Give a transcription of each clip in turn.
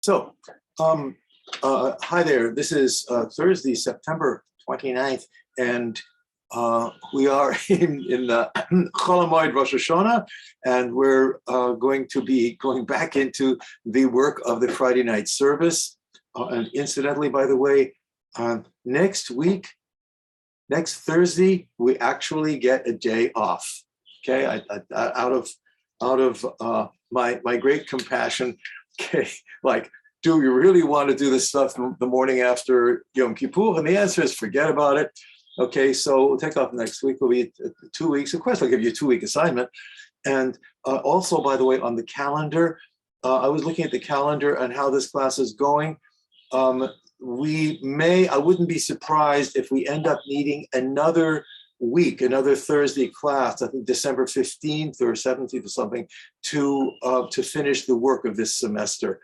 So, hi there. This is Thursday, September 29th, and we are in the Chol Hamoed Rosh Hashanah, and we're going to be going back into the work of the Friday night service. And incidentally, by the way, next week, next Thursday, we actually get a day off. Okay, out of my great compassion. Okay, like, do you really want to do this stuff the morning after Yom Kippur? And the answer is forget about it. Okay, so we'll take off next week. We'll be 2 weeks. Of course, I'll give you a 2-week assignment. And also, by the way, on the calendar, I was looking at the calendar and how this class is going. I wouldn't be surprised if we end up needing another week, another Thursday class, I think December 15th or 17th or something, to finish the work of this semester.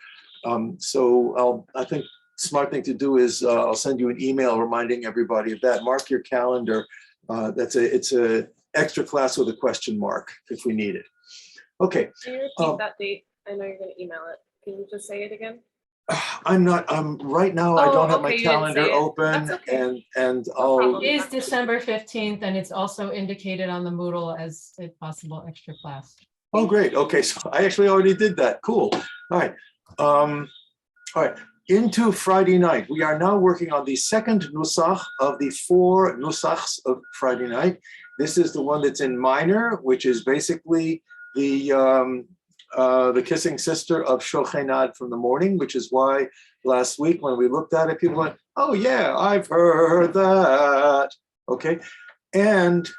So I think smart thing to do is I'll send you an email reminding everybody of that. Mark your calendar. It's a extra class with a question mark if we need it. Okay. Can you repeat that date? I know you're going to email it. Can you just say it again? I'm right now. I don't have my calendar open. That's okay. and No It is December 15th, and it's also indicated on the Moodle as a possible extra class. Oh, great. Okay, so I actually already did that. Cool. All right. All right. Into Friday night. We are now working on the second Nusach of the 4 Nusachs of Friday night. This is the one that's in minor, which is basically the kissing sister of Shochenad from the morning, which is why last week when we looked at it, people went, oh yeah, I've heard that. Okay. And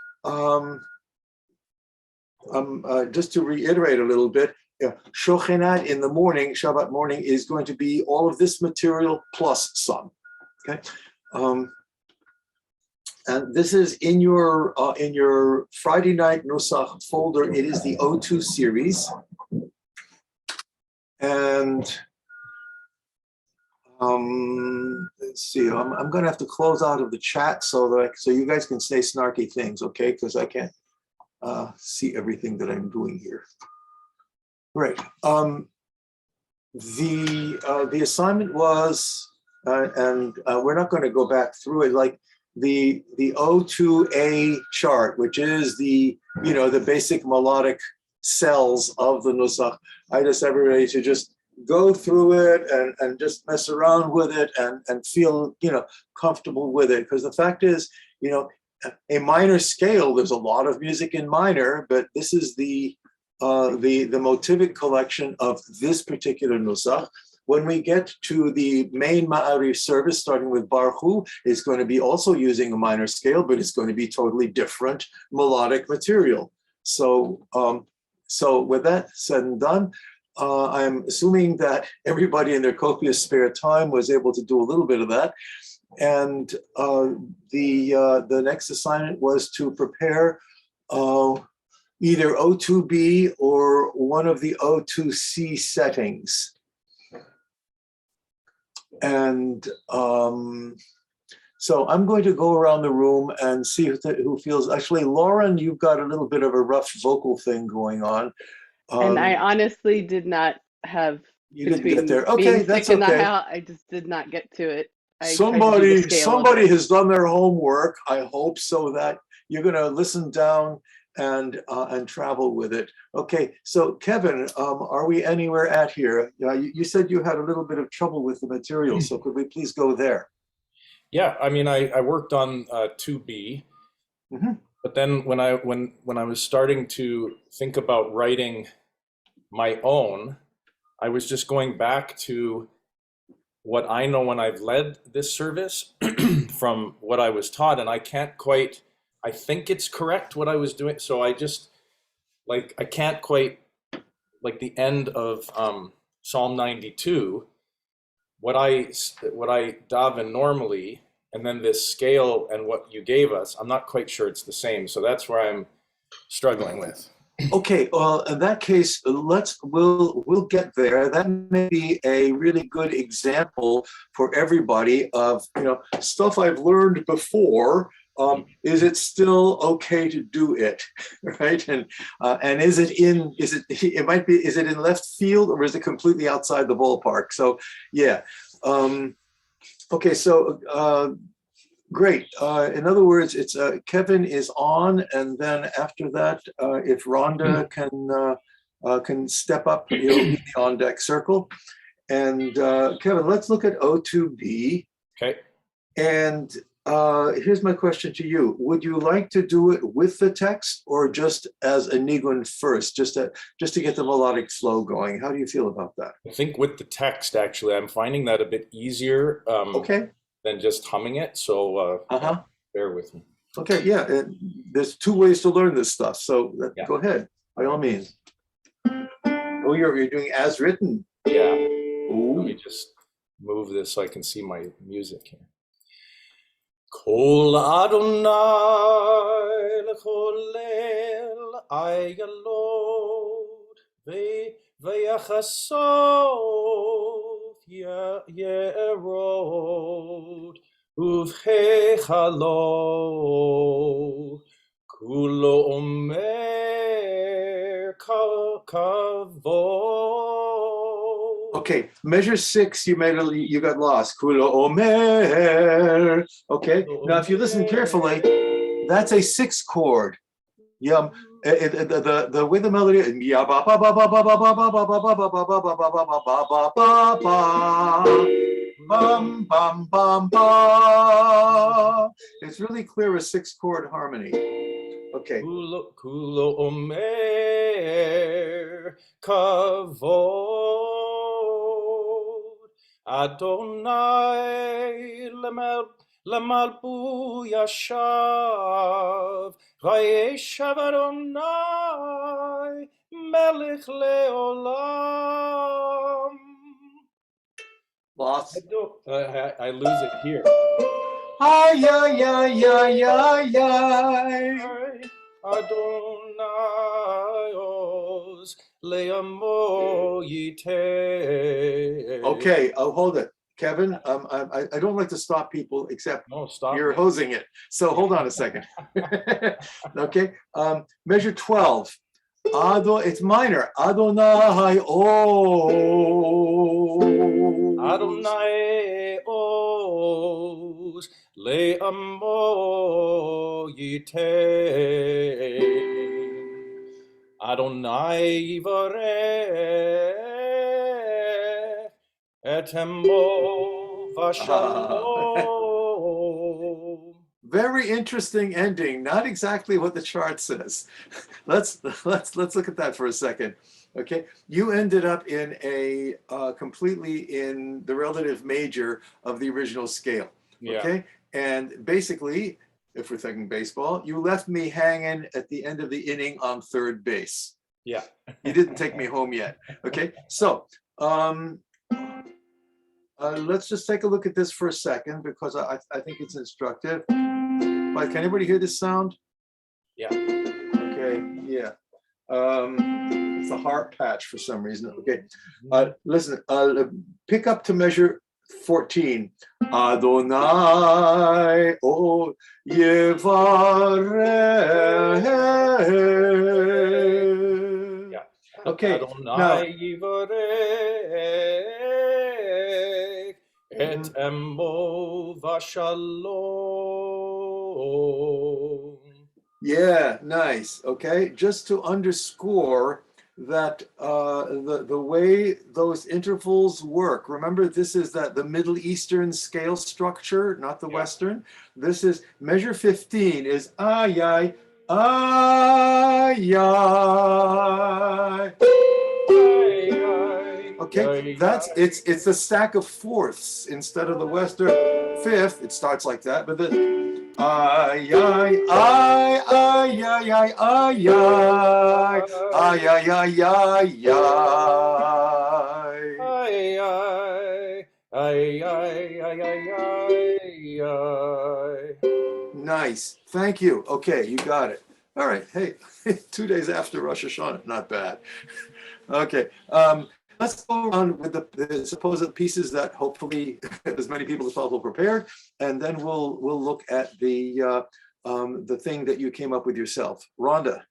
just to reiterate a little bit, Shochenad in the morning, Shabbat morning, is going to be all of this material plus some. Okay. And this is in your Friday night Nusach folder. It is the O2 series. And let's see, I'm going to have to close out of the chat so you guys can say snarky things, okay? Because I can't see everything that I'm doing here. Right. The assignment was, and we're not going to go back through it, like the O2A chart, which is the basic melodic cells of the Nusach. I just everybody to just go through it and just mess around with it and feel comfortable with it, because the fact is a minor scale, there's a lot of music in minor, but this is the motivic collection of this particular Nusach. When we get to the main Ma'ariv service, starting with Baruch Hu, it's going to be also using a minor scale, but it's going to be totally different melodic material. So with that said and done, I'm assuming that everybody in their copious spare time was able to do a little bit of that. And the next assignment was to prepare either O2B or one of the O2C settings. And so I'm going to go around the room and see who feels. Actually, Lauren, you've got a little bit of a rough vocal thing going on. And I honestly did not have. You didn't get there. Okay, that's okay. I just did not get to it. Somebody has done their homework, I hope, so that you're going to listen down and travel with it. Okay, so Kevin, are we anywhere at here? You said you had a little bit of trouble with the material, so could we please go there? Yeah, I mean, I worked on 2B, but then when I was starting to think about writing my own, I was just going back to what I know when I've led this service from what I was taught, and I can't quite. I think it's correct what I was doing, so I just I can't quite, like the end of Psalm 92. What I daven normally, and then this scale and what you gave us, I'm not quite sure it's the same. So that's where I'm struggling with. Okay, well, in that case, we'll get there. That may be a really good example for everybody of stuff I've learned before, Is it still okay to do it, right? And is it in left field, or is it completely outside the ballpark? So yeah. Okay, so great. In other words, it's Kevin is on, and then after that, if Rhonda can step up, he'll be the on deck circle. And Kevin, let's look at O2B. Okay. And here's my question to you. Would you like to do it with the text or just as a nigun first, just to get the melodic flow going? How do you feel about that? I think with the text, actually, I'm finding that a bit easier Okay. than just humming it. So bear with me. Okay, yeah. There's two ways to learn this stuff. So Yeah. Go ahead, by all means. Oh, you're doing as written. Yeah. Ooh. Let me just move this so I can see my music here. Kol Adonai lechol leil ayalod v'yachasov yerod uvhechalo kulo omer kavod. Okay, measure 6, you got lost. Kulo omer. Okay, now if you listen carefully, that's a 6 chord. Yeah, the way the melody is, bum bum bum bum. It's really clear a 6 chord harmony. Okay. Kulo omer kavod Adonai lemalpu yashav vayeshav Adonai melech leolam. Lost. I lose it here. Ay, ay, ay, ay, ay, ay. Adonai os leamo yite. Okay, I'll hold it. Kevin, I don't like to stop people except you're hosing it. So hold on a second. Okay, measure 12. It's minor. Adonai o. Adonai os leamo yite. Adonai yivarech etemo vashalom. Very interesting ending. Not exactly what the chart says. Let's look at that for a second. Okay, you ended up in a completely in the relative major of the original scale. Okay, and basically, if we're thinking baseball, you left me hanging at the end of the inning on third base. Yeah, you didn't take me home yet. Okay, so let's just take a look at this for a second because I think it's instructive. Like, can anybody hear this sound? Yeah. Okay. Yeah. It's a heart patch for some reason. Okay. Listen. Pick up to measure 14. Adonai o yevarech. Yeah. Okay. Adonai yivarech et emo vashalom. Yeah, nice. Okay, just to underscore that the way those intervals work. Remember, this is the Middle Eastern scale structure, not the Western. This is measure 15 is ay ay ay ay. Okay, it's a stack of fourths instead of the Western fifth. It starts like that, but the ay ay ay ay ay ay ay ay ay ay ay ay. Nice, thank you. Okay, you got it. All right. Hey, 2 days after Rosh Hashanah, not bad. Okay. Let's go on with the supposed pieces that hopefully as many people as possible prepared, and then we'll look at the the thing that you came up with yourself. Rhonda,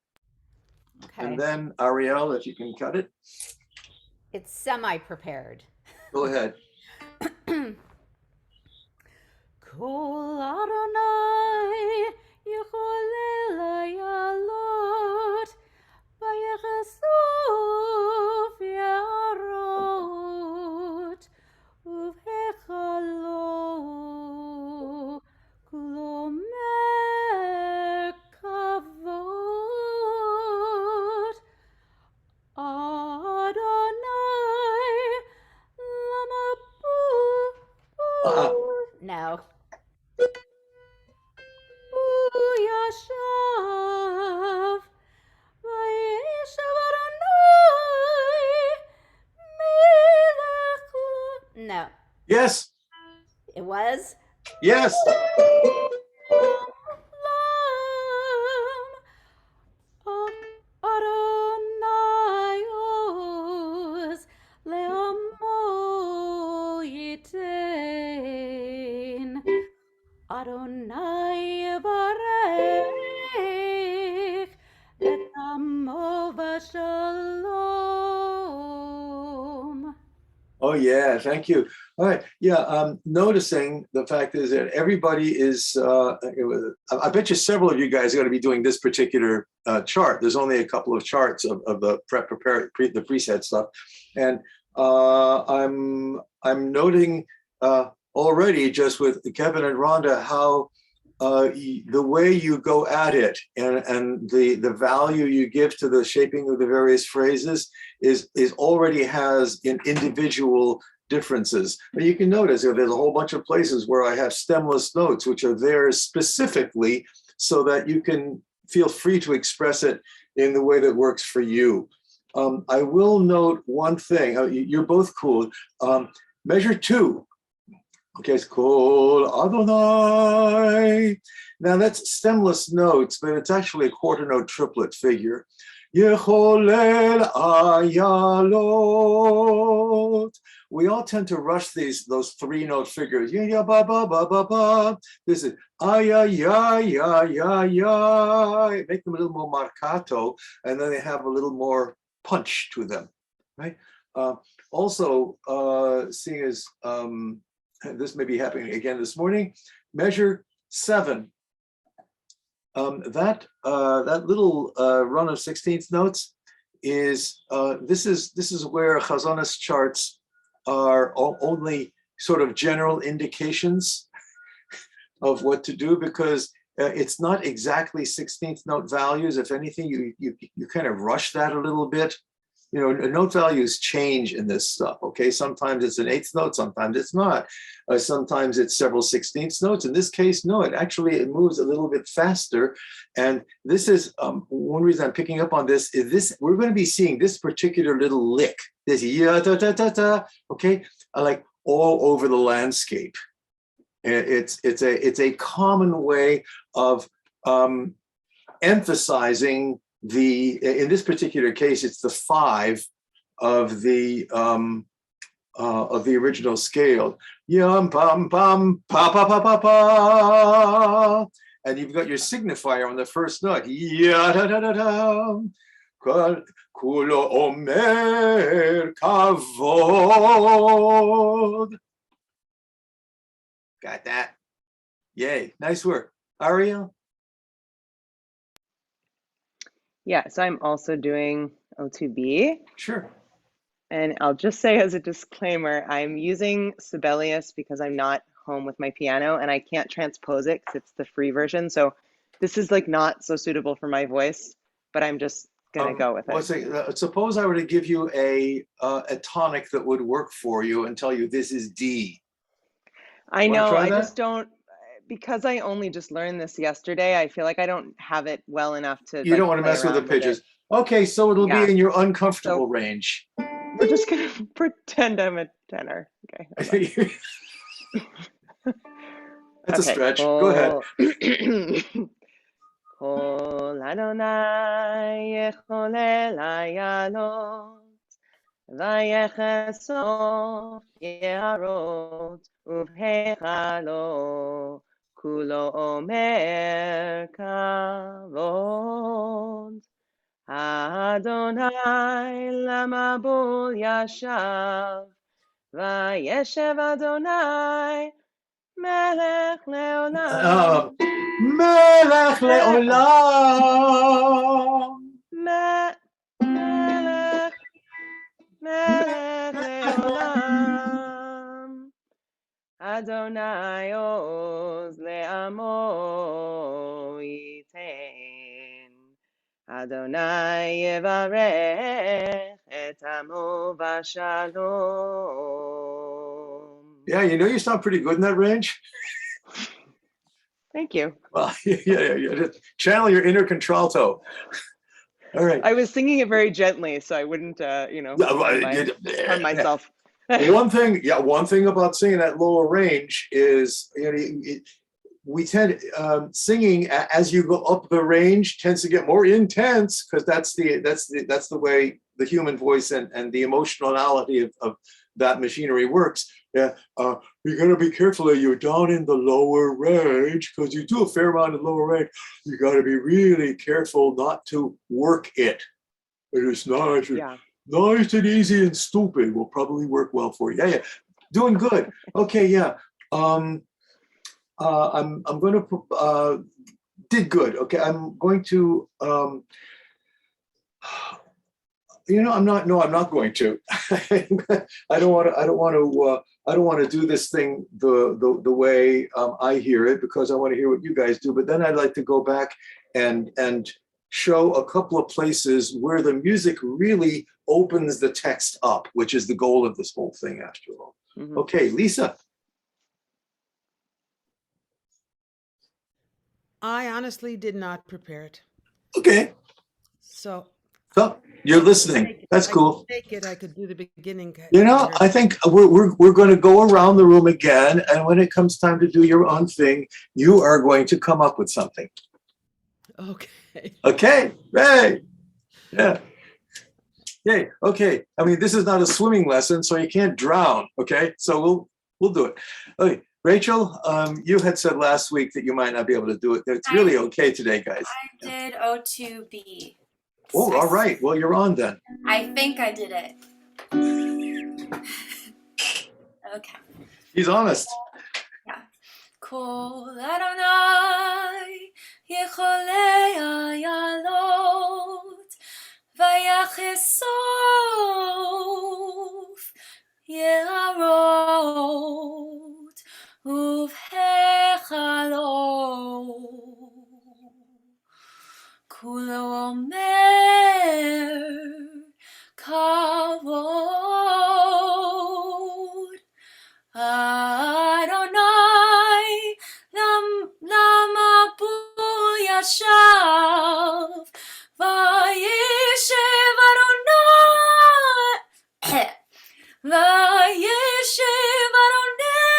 Okay. and then Ariel, if you can cut it. It's semi-prepared. Go ahead. Kol Adonai Yecholel Hayalot Vayechesuf Yarot Uvhechalo Kulo Merkavot Adonai Lama No. Yashav, Vayeshav Adonai, Melech No. Yes. It was Yes. Adonai Oz Le'amo Yitain Adonai Barech et Amo V'Shalom. Oh yeah, thank you. All right, yeah. Noticing the fact is that everybody is. I bet you several of you guys are going to be doing this particular chart. There's only a couple of charts of the the preset stuff, and I'm noting already just with Kevin and Rhonda how the way you go at it and the value you give to the shaping of the various phrases is already has in individual differences. But you can notice there's a whole bunch of places where I have stemless notes, which are there specifically so that you can feel free to express it in the way that works for you. I will note one thing. You're both cool. Measure 2. Okay, it's Kol Adonai. Now that's stemless notes, but it's actually a quarter note triplet figure. Yecholel Ayalot. We all tend to rush those 3-note figures. Ya ya ba ba ba ba ba. This is ya ya ya ya ya. Make them a little more marcato, and then they have a little more punch to them, right? Also, seeing as this may be happening again this morning, measure 7. That little run of 16th notes is this is where Chazonis charts are only sort of general indications of what to do, because it's not exactly 16th note values. If anything, you kind of rush that a little bit. You know, note values change in this stuff, okay? Sometimes it's an 8th note, sometimes it's not. Sometimes it's several 16th notes. In this case, no, it moves a little bit faster. And this is, one reason I'm picking up on this is this, we're going to be seeing this particular little lick, this ya da da da da, okay? Like all over the landscape. It's a common way of emphasizing in this particular case, it's the 5 of the original scale. Yum pam pam pa pa pa pa pa, and you've got your signifier on the first note. Ya da da da da. Kulo omer kavod. Got that? Yay! Nice work, Ariel. Yeah, so I'm also doing O2B. Sure. And I'll just say as a disclaimer, I'm using Sibelius because I'm not home with my piano and I can't transpose it because it's the free version. So this is like not so suitable for my voice, but I'm just gonna go with it. Suppose I were to give you a tonic that would work for you and tell you this is D. I know, I just don't, because I only just learned this yesterday, I feel like I don't have it well enough to You don't want to mess with the pitches. Okay, so it'll be in your uncomfortable range. We're just gonna pretend I'm a tenor. Okay. That's a stretch. Go ahead. Kol Adonai yecholel hayalot vayechesov yarot uvhechalo Kulo omer kavod. Adonai lamabul yashav. Vayeshev Adonai melech leolam. Melech leolam. Melech leolam. Adonai oz le'amo yitain. Adonai yevarech et amo v'shalom. Yeah, you sound pretty good in that range. Thank you. Well, yeah. Channel your inner contralto. All right. I was singing it very gently, so I wouldn't, harm myself. One thing about singing that lower range is, we tend singing as you go up the range tends to get more intense, because that's the way the human voice and the emotionality of that machinery works. Yeah, you got to be careful that you're down in the lower range, because you do a fair amount in lower range. You got to be really careful not to work it. It is nice. Yeah. Nice and easy and stupid will probably work well for you. Yeah. Doing good. Okay, yeah. I'm going to did good. Okay, I'm going to I'm not going to. I don't want to do this thing the way I hear it, because I want to hear what you guys do. But then I'd like to go back and show a couple of places where the music really opens the text up, which is the goal of this whole thing after all. Mm-hmm. Okay, Lisa. I honestly did not prepare it. Okay. So You're listening. That's cool. I could do the beginning. I think we're going to go around the room again, and when it comes time to do your own thing, you are going to come up with something. Okay. Okay. Right. Yeah. Yay. Okay. I mean, this is not a swimming lesson, so you can't drown. Okay. So we'll do it. Okay. Rachel, you had said last week that you might not be able to do it. It's really okay today, guys. I did O2B. Oh, all right. Well, you're on then. I think I did it. Okay. He's honest. Yeah. Kol Adonai Yecholei Ayalot Vayachesof Yeharot Uvhechalot Kulo omer kavod Adonai lamabul yashav vayeshev Adonai vayeshev Adonai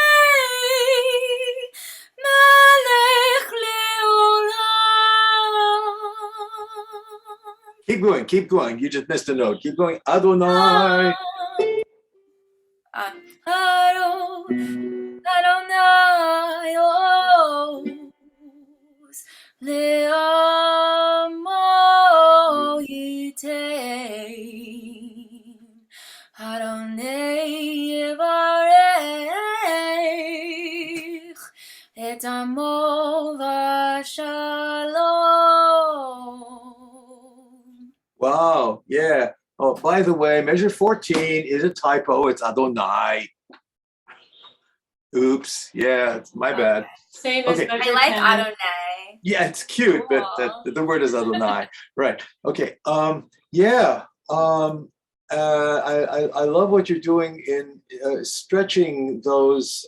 melech leolam. Keep going. You just missed a note. Keep going. Adonai. Adonai oz le'amo yitein. Adonai yevarech et amo v'shalom. Wow. Yeah. Oh, by the way, measure 14 is a typo. It's Adonai. Oops. Yeah, it's my bad. Same as Okay. measure I like 10. Adonai. Yeah, it's cute, but the word is Adonai. Right. Okay. Yeah. I love what you're doing in stretching those,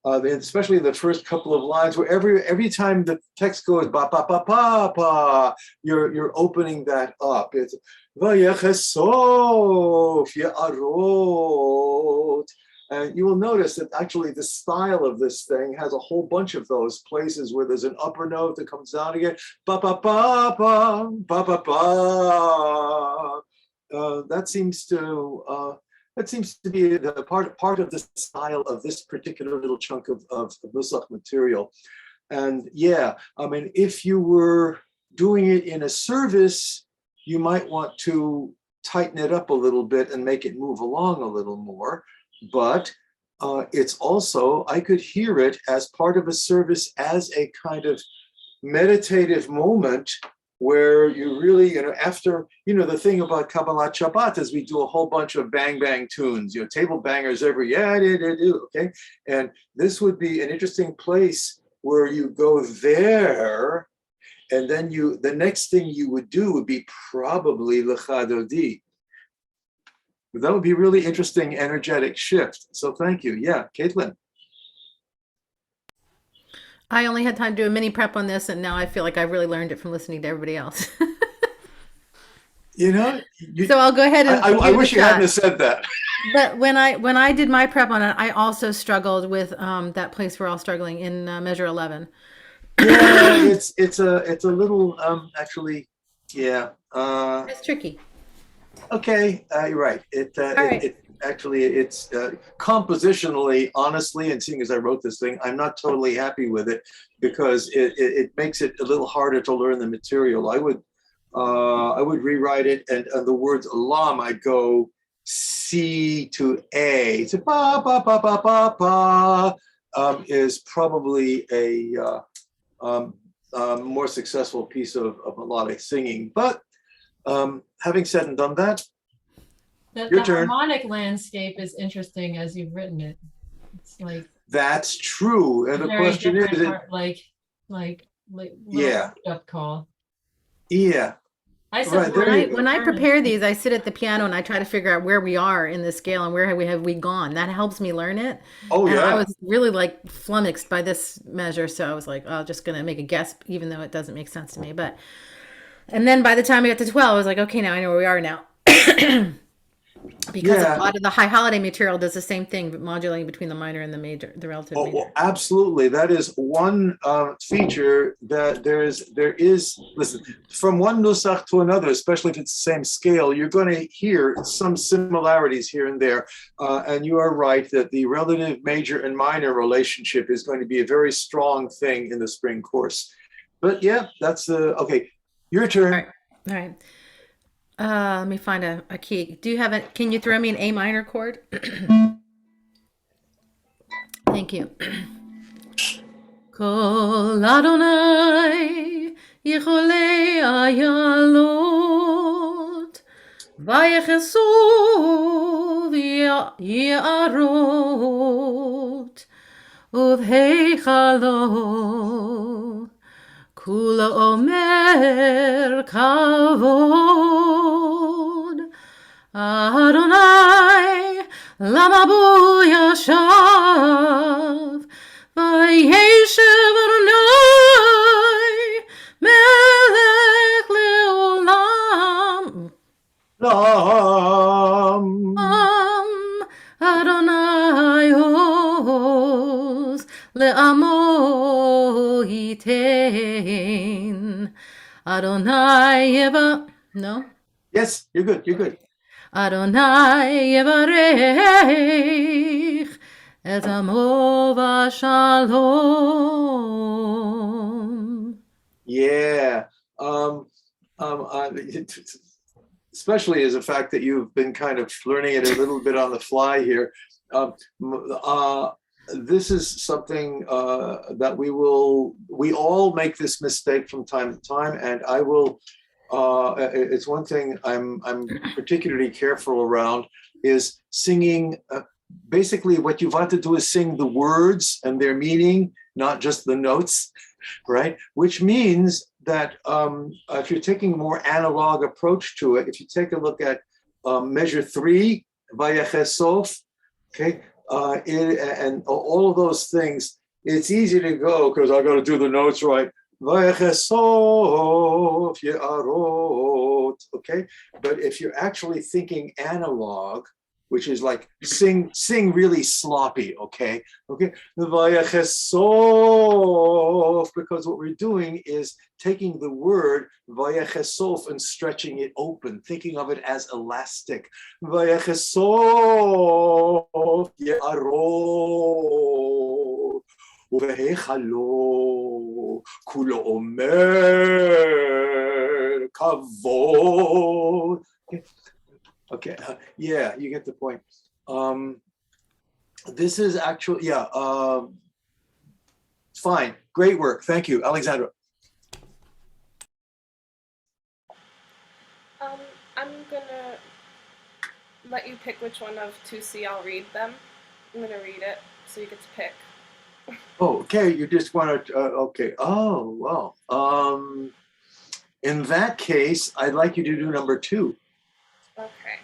especially the first couple of lines, where every time the text goes ba ba ba ba ba, you're opening that up. It's Vayechesof Ye'arot. And you will notice that actually the style of this thing has a whole bunch of those places where there's an upper note that comes down again. Ba ba ba ba ba ba ba. That seems to That seems to be the part of the style of this particular little chunk of Nusach material. And yeah, I mean, if you were doing it in a service, you might want to tighten it up a little bit and make it move along a little more. But it's also, I could hear it as part of a service as a kind of meditative moment where you really, after, the thing about Kabbalat Shabbat is we do a whole bunch of bang bang tunes, table bangers every, okay? And this would be an interesting place where you go there, and then the next thing you would do would be probably Lecha Dodi. That would be a really interesting, energetic shift. So thank you. Yeah, Caitlin. I only had time to do a mini prep on this, and now I feel like I've really learned it from listening to everybody else. So I'll go ahead and I wish you hadn't said that. But when I did my prep on it, I also struggled with that place we're all struggling in measure 11. Yeah, it's a little actually, yeah. It's tricky. Okay, you're right. It's compositionally, honestly, and seeing as I wrote this thing, I'm not totally happy with it because it makes it a little harder to learn the material. I would rewrite it, and the words lam, I'd go C to A. It's a ba ba ba ba ba ba. Is probably a more successful piece of melodic singing. But having said and done that, The harmonic landscape is interesting as you've written it. It's like that's true, and the question is, like yeah, up call. Yeah. When I prepare these, I sit at the piano and I try to figure out where we are in the scale and where have we gone. That helps me learn it. Oh, and yeah. I was really like flummoxed by this measure, so I was like, I'm just gonna make a guess, even though it doesn't make sense to me. And then by the time I got to 12, I was like, okay, now I know where we are now. Because a lot of the high holiday material does the same thing, but modulating between the minor and the major, the relative major. Well, absolutely. That is one feature that there is, listen, from one Nusach to another, especially if it's the same scale, you're going to hear some similarities here and there. And you are right that the relative major and minor relationship is going to be a very strong thing in the spring course. But yeah, that's okay. Your turn. All right. Let me find a key. Do you have it? Can you throw me an A minor chord? Thank you. Kol Adonai Yecholei Ayalot Vayechesuv Yarot Uvheichalo Kula Omer Kavod Adonai Lama Bu Yashav Vayeshev Adonai Melech Leolam Adonai Oz Le'amo Yitein Adonai Yeva. No? Yes, you're good. You're good. Adonai Yevarech Et Amo V'Shalom. Yeah. Especially as a fact that you've been kind of learning it a little bit on the fly here. This is something that we all make this mistake from time to time, and I will. It's one thing I'm particularly careful around is singing. Basically, what you want to do is sing the words and their meaning, not just the notes, right? Which means that if you're taking a more analog approach to it, if you take a look at measure 3, Vayechesof, okay. And all of those things, it's easy to go because I got to do the notes right. Okay, but if you're actually thinking analog, which is like sing really sloppy, okay? Vayechesof, because what we're doing is taking the word vayechesof and stretching it open, thinking of it as elastic. Vayechesof ye'aro uvehechalo kulo omer kavod. Okay, yeah, you get the point. This is actually, yeah, fine, great work. Thank you, Alexandra. I'm gonna let you pick which one of 2C I'll read them. I'm gonna read it, so you get to pick. Oh, okay, you just want to, okay. Oh, well. In that case, I'd like you to do number 2. Okay.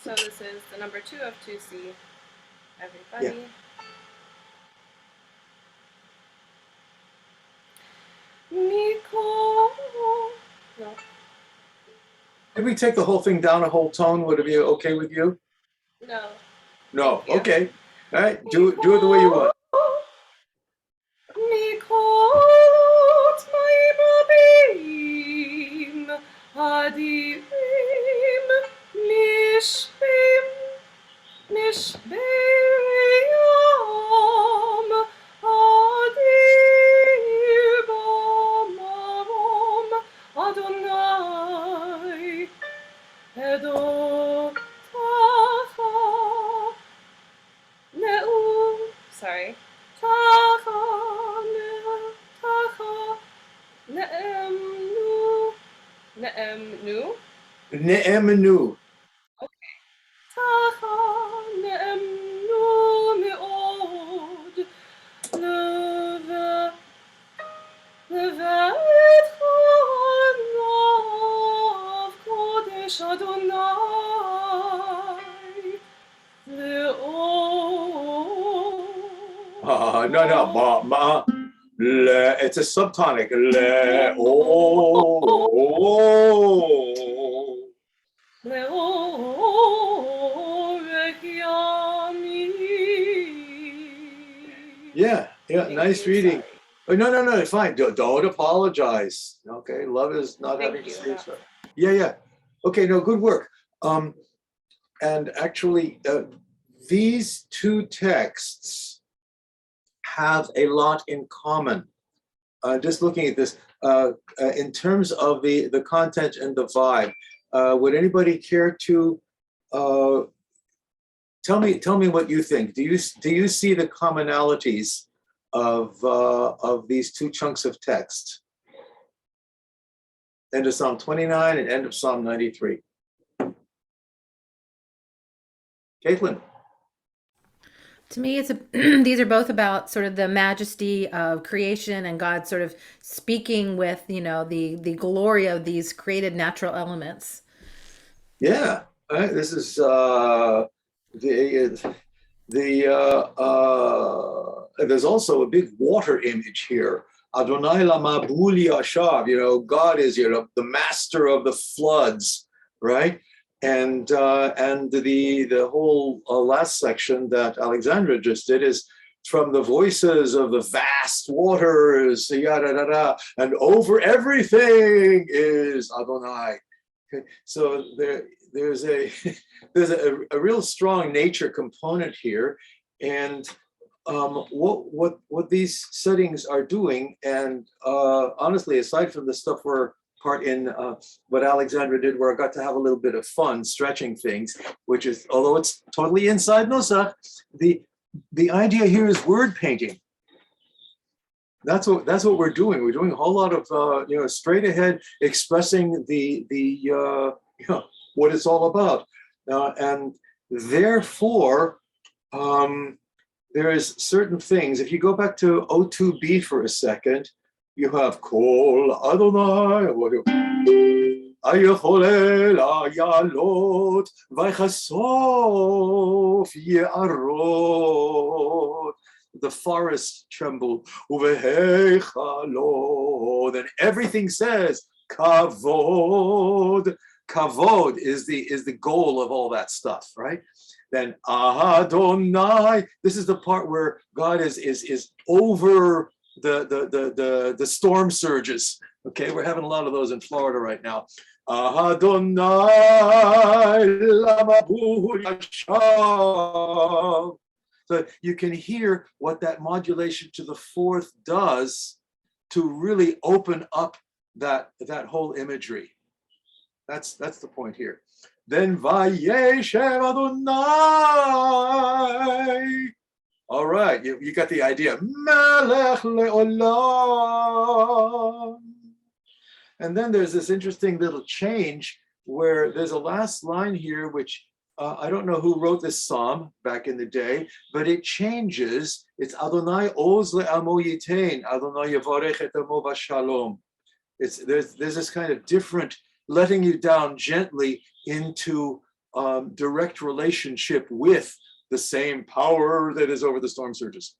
So this is the number 2 of 2C. Everybody. Yeah. Nico. No. Did we take the whole thing down a whole tone? Would it be okay with you? No. No, Thank you. okay. All right, do it the way you want. Nikolot ma'imabim adirim mishbeyam adibamarom Adonai edotacha sorry. Tacha ne'emnu. Ne'emenu. Okay. Tacha ne'emnu me'od levet chanav kodesh Adonai le'od. No, it's a subtonic. Le, Yeah, nice reading. Oh, no, fine. Don't apologize. Okay, love is not having to say so. Yeah. Okay, no, good work. And actually, these 2 texts have a lot in common. Just looking at this, in terms of the content and the vibe, would anybody care to tell me what you think? Do you see the commonalities of these 2 chunks of text? End of Psalm 29 and end of Psalm 93. Caitlin. To me, it's these are both about sort of the majesty of creation and God sort of speaking with, the glory of these created natural elements. Yeah, this is there's also a big water image here. Adonai lamabuli ashav, God is, the master of the floods, right? And the whole last section that Alexandra just did is from the voices of the vast waters, yada, da, da, and over everything is Adonai. Okay, so there's a real strong nature component here, and what these settings are doing, and honestly, aside from the stuff we're part in what Alexandra did, where I got to have a little bit of fun stretching things, which is, although it's totally inside Nusach, the idea here is word painting. That's what we're doing. We're doing a whole lot of straight ahead expressing the what it's all about, and therefore there is certain things. If you go back to O2B for a second, you have Kol Adonai, Ayecholel Ayalot, Vaychasof Ye'arot. The forest trembled, Uvehechalo. Then everything says Kavod, kavod is the goal of all that stuff, right? Then Adonai, this is the part where God is over the storm surges. Okay, we're having a lot of those in Florida right now. Adonai lamahu yashav. So you can hear what that modulation to the fourth does to really open up that whole imagery. That's the point here. Then Vayeshev Adonai. All right, you got the idea. Melech leolam. And then there's this interesting little change where there's a last line here, which I don't know who wrote this psalm back in the day, but it changes. It's Adonai oz le'amo yitain, Adonai yavarech et amo v'shalom. There's this kind of different letting you down gently into direct relationship with the same power that is over the storm surges.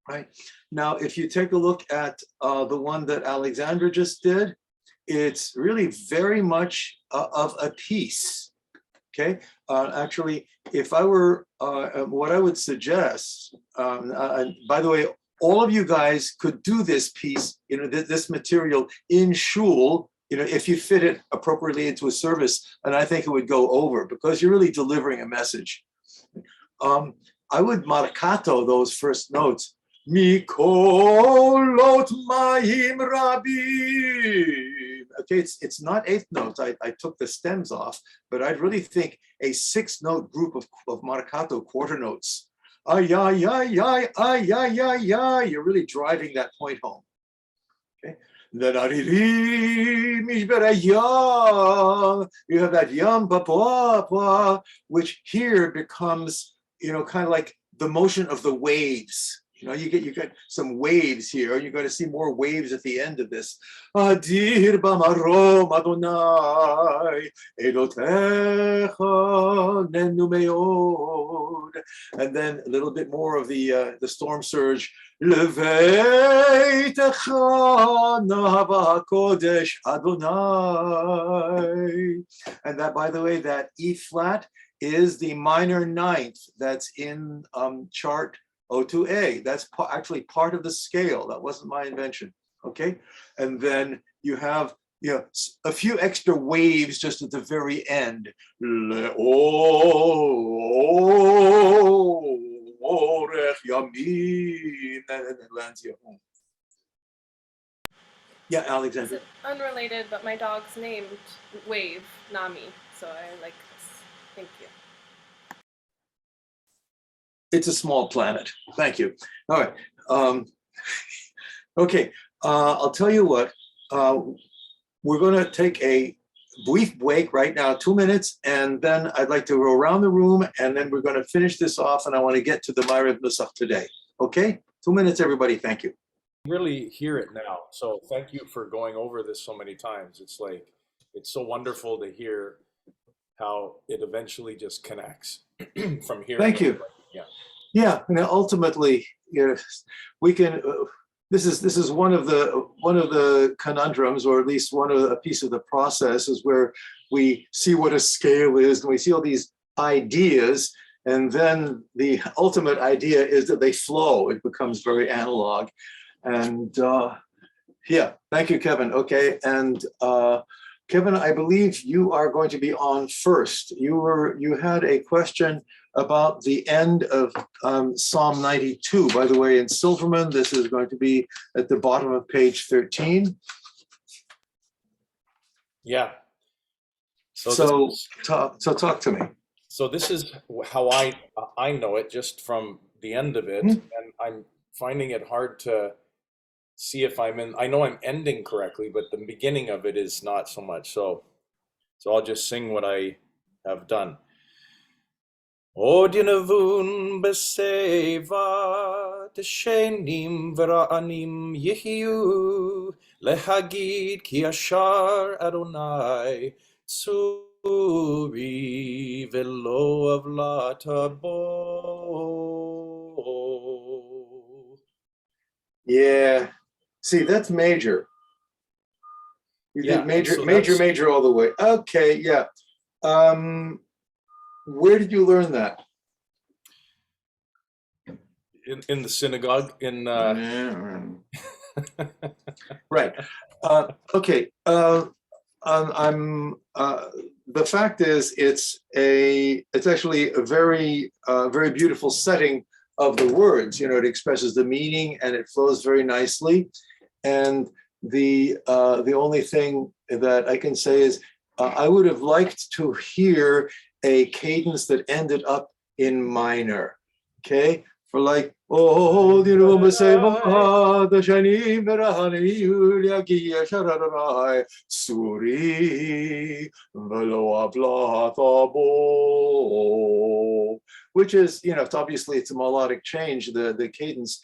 Right now, if you take a look at the one that Alexandra just did, it's really very much of a piece. Okay, actually, if I were, what I would suggest, by the way, all of you guys could do this piece, this material in shul, if you fit it appropriately into a service, and I think it would go over because you're really delivering a message. I would marakato those first notes. Mikolot mayim rabim. Okay, it's not eighth notes. I took the stems off, but I'd really think a 6-note group of marakato quarter notes. Ay, ay, ay, ay, ay, ay, ay, ay. You're really driving that point home. Okay. Then you have that yam papa, which here becomes, kind of like the motion of the waves. You get some waves here. You're going to see more waves at the end of this. Adir b'marom Adonai elotecha nenu meod. And then a little bit more of the storm surge. Leveitecha nahava kodesh Adonai. And that, by the way, that E flat is the minor ninth that's in chart O2A. That's actually part of the scale. That wasn't my invention. Okay, and then you have a few extra waves just at the very end. And it lands you home. Yeah, Alexander. It's unrelated, but my dog's named Wave Nami, so I like this. Thank you. It's a small planet. Thank you. All right. Okay. I'll tell you what. We're going to take a brief break right now, 2 minutes, and then I'd like to go around the room, and then we're going to finish this off, and I want to get to the Ma'ariv Nusach today. Okay? 2 minutes, everybody. Thank you. Really hear it now. So thank you for going over this so many times. It's so wonderful to hear how it eventually just connects from here. Thank you. Yeah. Yeah, and ultimately, we can. This is one of the conundrums, or at least a piece of the process, is where we see what a scale is, and we see all these ideas, and then the ultimate idea is that they flow. It becomes very analog, and yeah. Thank you, Kevin. Okay, and Kevin, I believe you are going to be on first. You had a question about the end of Psalm 92. By the way, in Silverman, this is going to be at the bottom of page 13. Yeah. So talk to me. So this is how I know it just from the end of it, and I'm finding it hard to see if I know I'm ending correctly, but the beginning of it is not so much. So I'll just sing what I have done. Od yenavun b'seva t'shenim v'ra'anim yihiyu lehagid ki yashar Adonai tzuri v'lo avlata bo. Yeah. See, that's major. You Yeah, did major, so major, that's major all the way. Okay, yeah. Where did you learn that? in the synagogue in Right. Okay. The fact is, it's actually a very, very beautiful setting of the words. You know, it expresses the meaning and it flows very nicely. And the only thing that I can say is, I would have liked to hear a cadence that ended up in minor. Okay, for like, oh, you know, the shani suri which is, you know, it's obviously it's a melodic change, the cadence.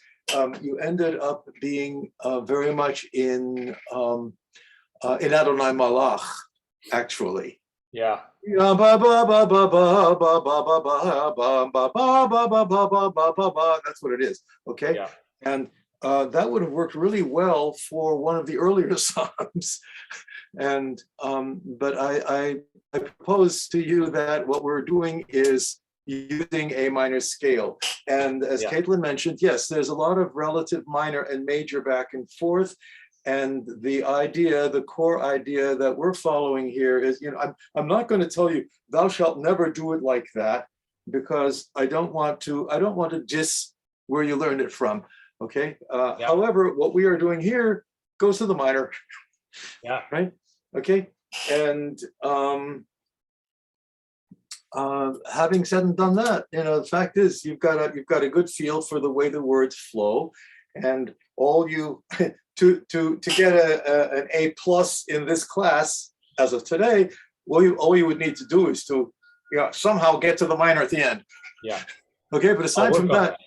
You ended up being very much in Adonai Malach, actually. yeah. That's what it is. Okay. Yeah. And that would have worked really well for one of the earlier songs. And but I propose to you that what we're doing is using a minor scale. And as Caitlin mentioned, yes, there's a lot of relative minor and major back and forth. And the idea, the core idea that we're following here is, you know, I'm not going to tell you, thou shalt never do it like that, because I don't want to diss where you learned it from. Okay. However, what we are doing here goes to the minor. Yeah. Right. Okay. And having said and done that, you know, the fact is you've got a good feel for the way the words flow, and all you to get an A+ in this class as of today, all you would need to do is to, you know, somehow get to the minor at the end. Yeah. Okay, but aside from that,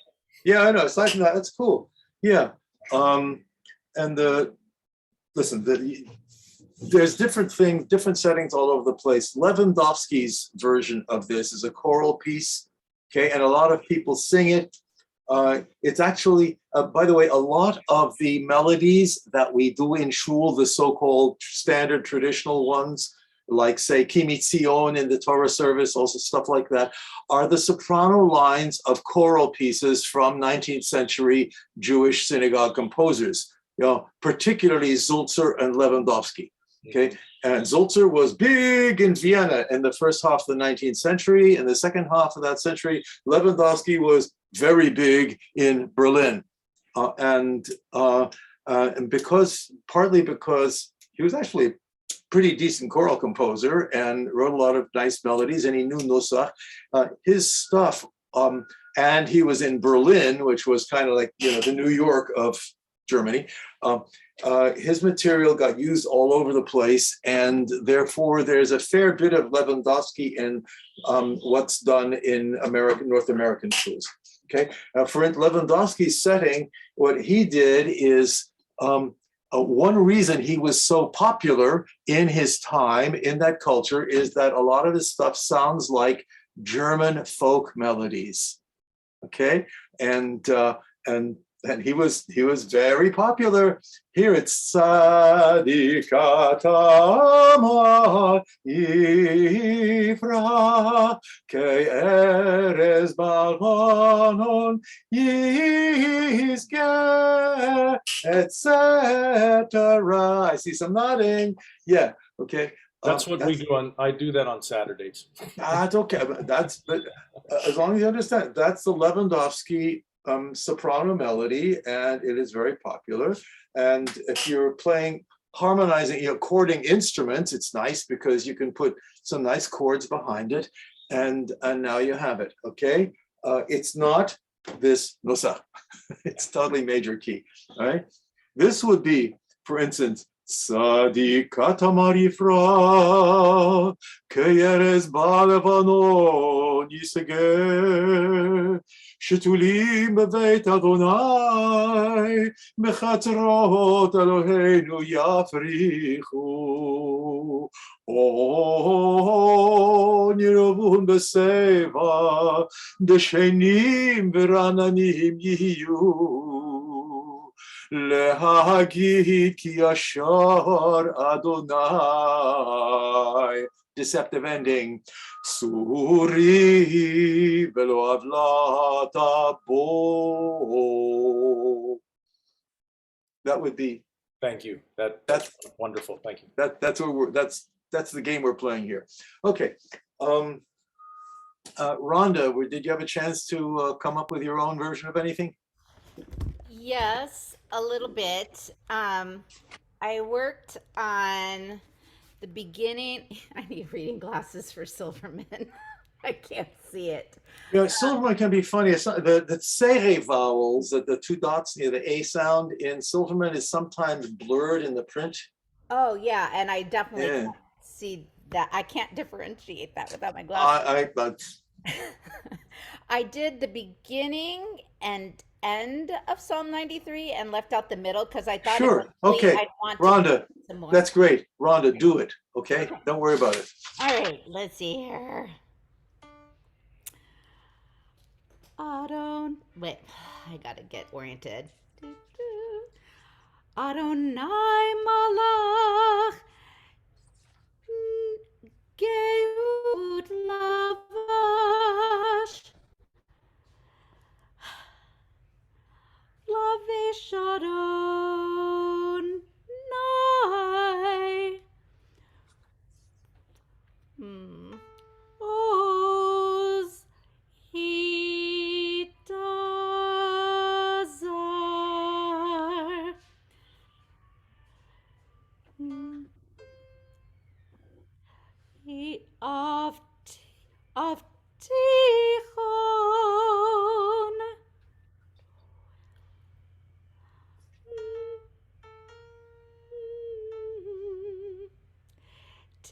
yeah, I know. Aside from that, that's cool. Yeah. And listen, there's different things, different settings all over the place. Lewandowski's version of this is a choral piece, okay, and a lot of people sing it. It's actually, by the way, a lot of the melodies that we do in shul, the so-called standard traditional ones, like say Kimi Tzion in the Torah service, also stuff like that, are the soprano lines of choral pieces from 19th century Jewish synagogue composers, you know, particularly Zulzer and Lewandowski. Okay, and Zulzer was big in Vienna in the first half of the 19th century. In the second half of that century, Lewandowski was very big in Berlin, and partly because he was actually a pretty decent choral composer and wrote a lot of nice melodies, and he knew Nusach. His stuff, and he was in Berlin, which was kind of like, you know, the New York of Germany. His material got used all over the place, and therefore there's a fair bit of Lewandowski in what's done in North American schools. Okay, for Lewandowski's setting, what he did is one reason he was so popular in his time in that culture is that a lot of his stuff sounds like German folk melodies. Okay, and he was very popular. Here it's Sadikatama Ifra Ke'erez Balmanon Yizge, etc. I see some nodding. Yeah, okay. That's what we do I do that on Saturdays. That's okay. But as long as you understand, that's the Lewandowski soprano melody, and it is very popular. And if you're playing, harmonizing, you know, chording instruments, it's nice because you can put some nice chords behind it, and now you have it. Okay, it's not this Nusach. It's totally major key. All right, this would be, for instance, Sadikata Marifra Keyerez Balevano Nisege Shetulim Beveit Adonai Mechatzrot Eloheinu Yafrichu O Niruvun Beseva Deshenim Verananim Yiyu להגיד כי ישר Adonai. Deceptive ending. Suri velo avlata bo. That would be. Thank you. That's wonderful. Thank you. That's what that's the game we're playing here. Okay. Rhonda, did you have a chance to come up with your own version of anything? Yes, a little bit. I worked on the beginning. I need reading glasses for Silverman. I can't see it. You know, Silverman can be funny. It's not, the tsere vowels, the two dots near the A sound in Silverman is sometimes blurred in the print. Oh yeah, and I definitely can't see that. I can't differentiate that without my glasses. I did the beginning and end of Psalm 93 and left out the middle because I thought Sure. Okay. I'd want Rhonda, some more. that's great. Rhonda, do it. Okay. Don't worry about it. All right, let's see here. Wait, I gotta get oriented. Adonai Malach Geut Lavash Lavish Adonai Oz Hitazar of Tichon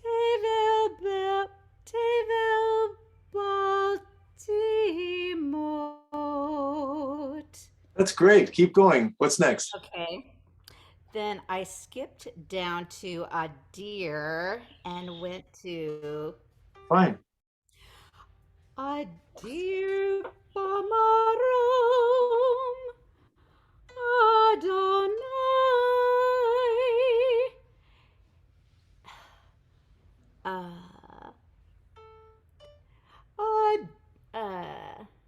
Tevel Baltimot. That's great. Keep going. What's next? Okay. Then I skipped down to a deer and went to Fine. a deer Bamarom Adonai.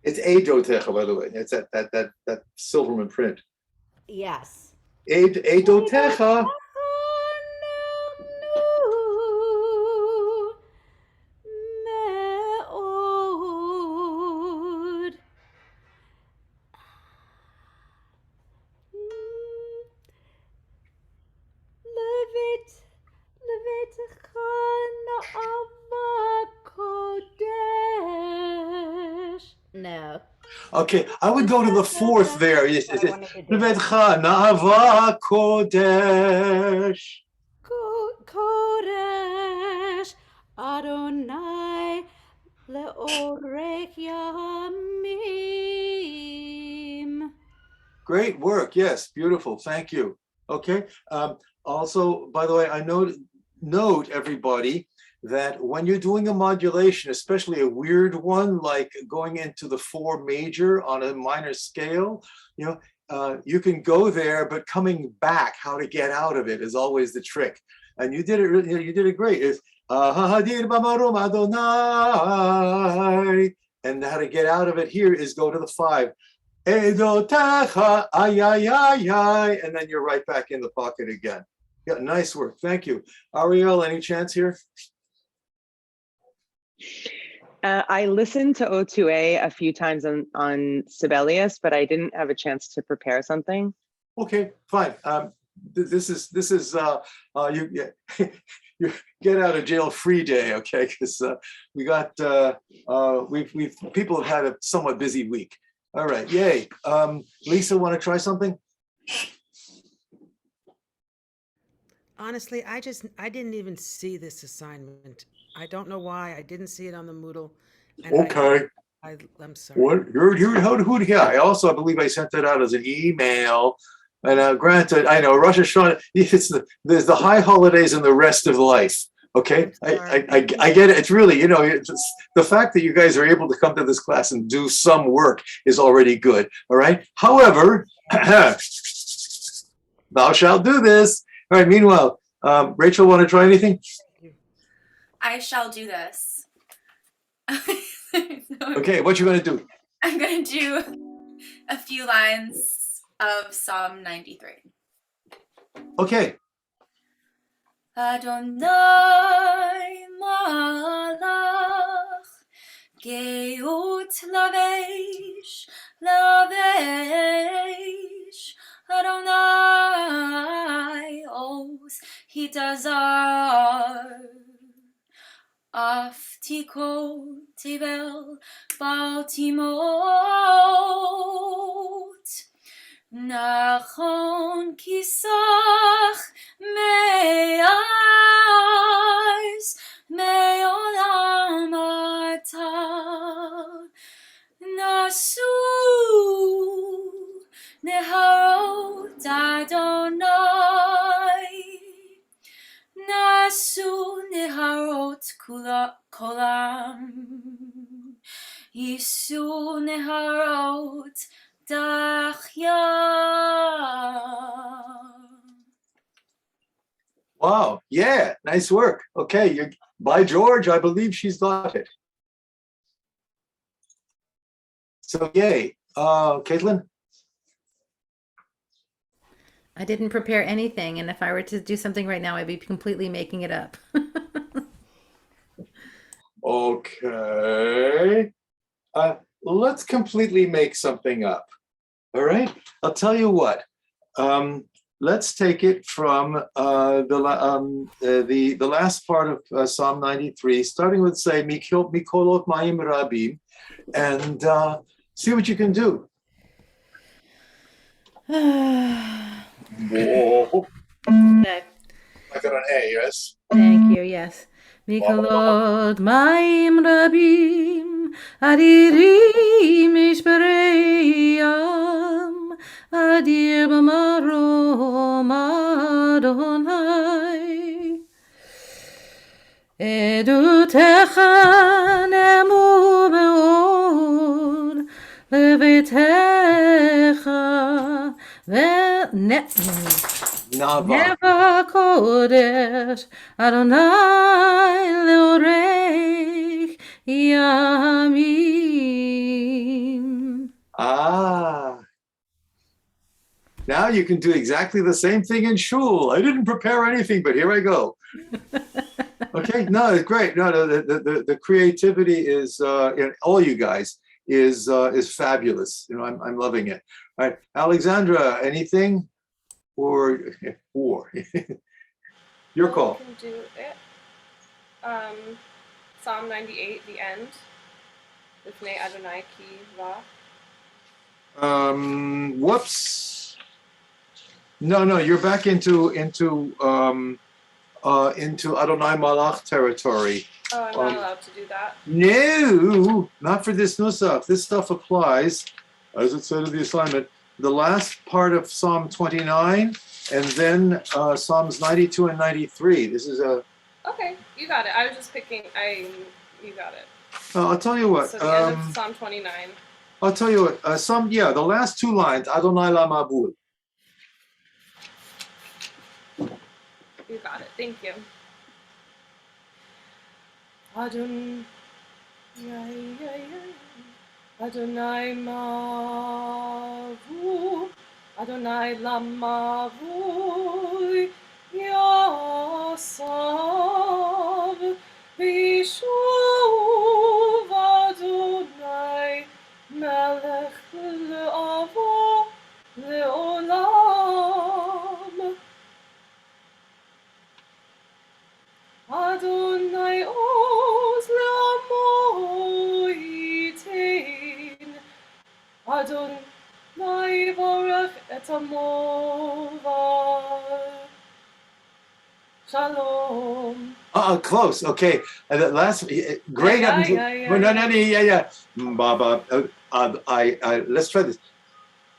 It's Eidotecha, by the way. It's that Silverman print. Yes. Eidotecha. No. Okay, I would go to the fourth there. Levetcha na'ava kodesh. Kodesh Adonai leorech yamim. Great work. Yes, beautiful. Thank you. Okay. Also, by the way, I note everybody that when you're doing a modulation, especially a weird one like going into the 4 major on a minor scale, you can go there, but coming back, how to get out of it is always the trick. And you did it. You did it great. It's Adonai, and how to get out of it here is go to the 5. Eidotecha, ay, ay, ay, ay, and then you're right back in the pocket again. Yeah, nice work. Thank you. Ariel, any chance here? I listened to O2A a few times on Sibelius, but I didn't have a chance to prepare something. Okay, fine. This is you get out of jail free day, okay? Because we got people have had a somewhat busy week. All right, yay. Lisa, want to try something? Honestly, I didn't even see this assignment. I don't know why. I didn't see it on the Moodle. And Okay. I'm sorry. What who? Yeah. I also believe I sent that out as an email. And granted, I know Rosh Hashanah. There's the high holidays and the rest of life. Okay, I get it. It's really, the fact that you guys are able to come to this class and do some work is already good. All right. However, Thou shalt do this. All right. Meanwhile, Rachel, want to try anything? I shall do this. Okay, what you going to do? I'm going to do a few lines of Psalm 93. Okay. Adonai malach geut lavesh Adonai os hitazar Aftiko tevel baltimot Nachon kisach me'ais me'olam ata nasu neharot Adonai nasu neharot kolam yisu neharot dachya. Wow. Yeah. Nice work. Okay. By George, I believe she's got it. So yay. Caitlin? I didn't prepare anything, and if I were to do something right now, I'd be completely making it up. Okay. Let's completely make something up. All right. I'll tell you what. Let's take it from the last part of Psalm 93, starting with say Mikolot Ma'im Rabim, and see what you can do. Whoa. Okay. I got an A, yes. Thank you. Yes. Mikolot Ma'im Rabim Adirim Ishbereyam Adir B'marom Adonai Edutecha nemu me'od Levetecha Nava. Neva Kodesh Adonai Leorech Yamim. Now you can do exactly the same thing in shul. I didn't prepare anything, but here I go. Okay, no, it's great. No, the creativity is in all you guys is fabulous. You know, I'm loving it. All right, Alexandra, anything? Or your call. You can do it. Psalm 98, the end. Lifnei Adonai ki va. Whoops. No, you're back into Adonai Malach territory. Oh, I'm not allowed to do that. No, not for this Nusach. This stuff applies, as it said in the assignment, the last part of Psalm 29, and then Psalms 92 and 93. This is a... Okay, you got it. I was just picking, you got it. I'll tell you what. So the end of Psalm 29. I'll tell you what. The last two lines, Adonai la mabul. You got it. Thank you. Adonai mavu, Adonai lamavu, yasav, vishuv Adonai, melech le'avo, le'olam. Adonai oz le'amo yitain. Adonai varech et amova. Shalom. Close. Okay. And the last, great. Yeah. Baba. Let's try this.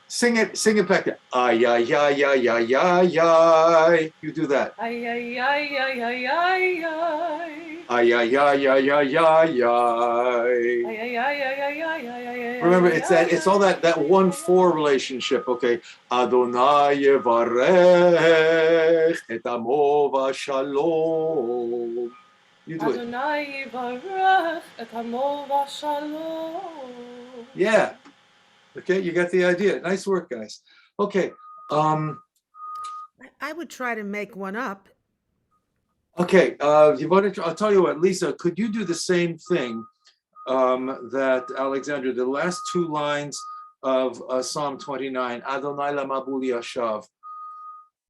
Sing it back there. Ay, ay, ay, ay, ay, ay, ay. You do that. Ay, ay, ay, ay, ay, ay, ay. Ay, ay, ay, ay, ay, ay, ay. Ay, ay, ay, ay, ay, ay, ay, ay, Remember, it's all that 1-4 relationship. Okay, Adonai yevarech et amo v'shalom. You do it. Adonai yivarech et amo v'shalom. Yeah. Okay, you got the idea. Nice work, guys. Okay. I would try to make one up. Okay. You want to? I'll tell you what, Lisa. Could you do the same thing that Alexandra? The last 2 lines of Psalm 29. Adonai lamabuli yashav.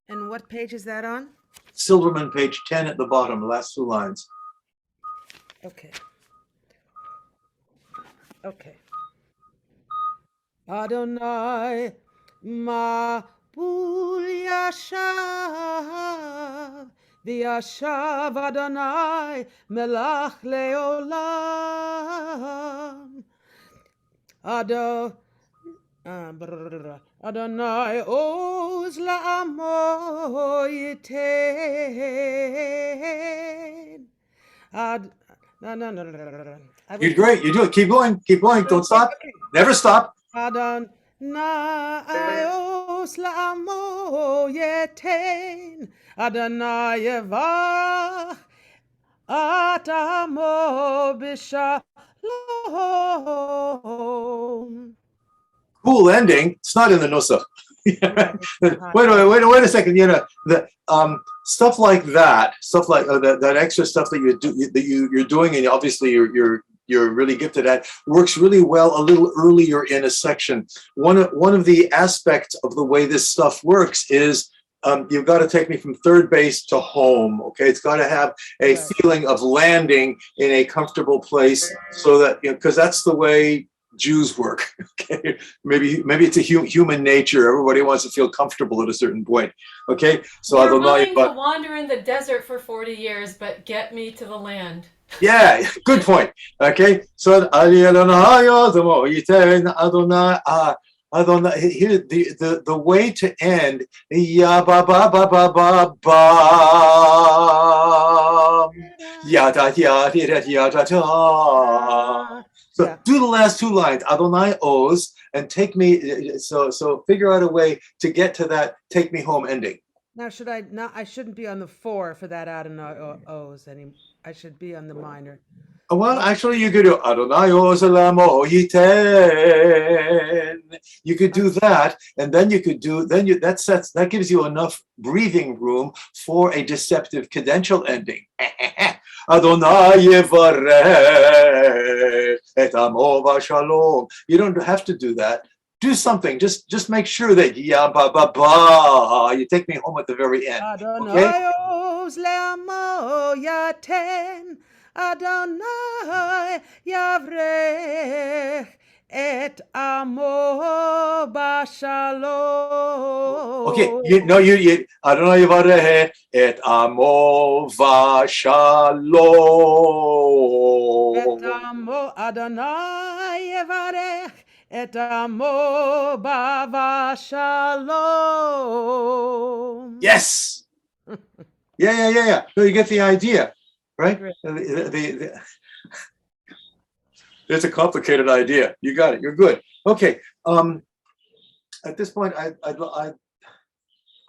And what page is that on? Silverman, page 10 at the bottom. The last 2 lines. Okay. Okay. Adonai mabul yashav, v'yashav Adonai melach leolam. Adonai oz la'amo yitein. You're great. You do it. Keep going. Keep going. Don't stop. Never stop. Adonai os la'amo yetein, Adonai yevarach at amo b'shalom. Cool ending. It's not in the Nusach. wait a second. You know, the stuff like that, that extra stuff that you're doing, and obviously you're really gifted at, works really well a little earlier in a section. One of the aspects of the way this stuff works is you've got to take me from third base to home. Okay, it's got to have a feeling of landing in a comfortable place, so that, because that's the way Jews work. Okay, maybe it's a human nature. Everybody wants to feel comfortable at a certain point. Okay, so we're willing to wander in the desert for 40 years, but get me to the land. Yeah, good point. Okay, so Adonai, here the way to end, ya ba ba ba ba ba ba, ya da ya da da. So do the last 2 lines, Adonai Oz, and take me. So figure out a way to get to that "take me home" ending. Now, should I not? I shouldn't be on the 4 for that Adonai Oz anymore. I should be on the minor. Well, actually, you could do Adonai Oz lamo yiten. You could do that, and then you could do that gives you enough breathing room for a deceptive cadential ending. Adonai yevarech et amo v'shalom. You don't have to do that. Do something. Just make sure that ya ba ba ba. You take me home at the very end. Adonai oz le'amo yaten. Adonai yavrech et amo b'shalom. Okay, you Adonai yavrech et amo v'shalom. Et amo Adonai yavrech et amo b'shalom. Yes. Yeah. So you get the idea, right? It's a complicated idea. You got it. You're good. Okay. At this point,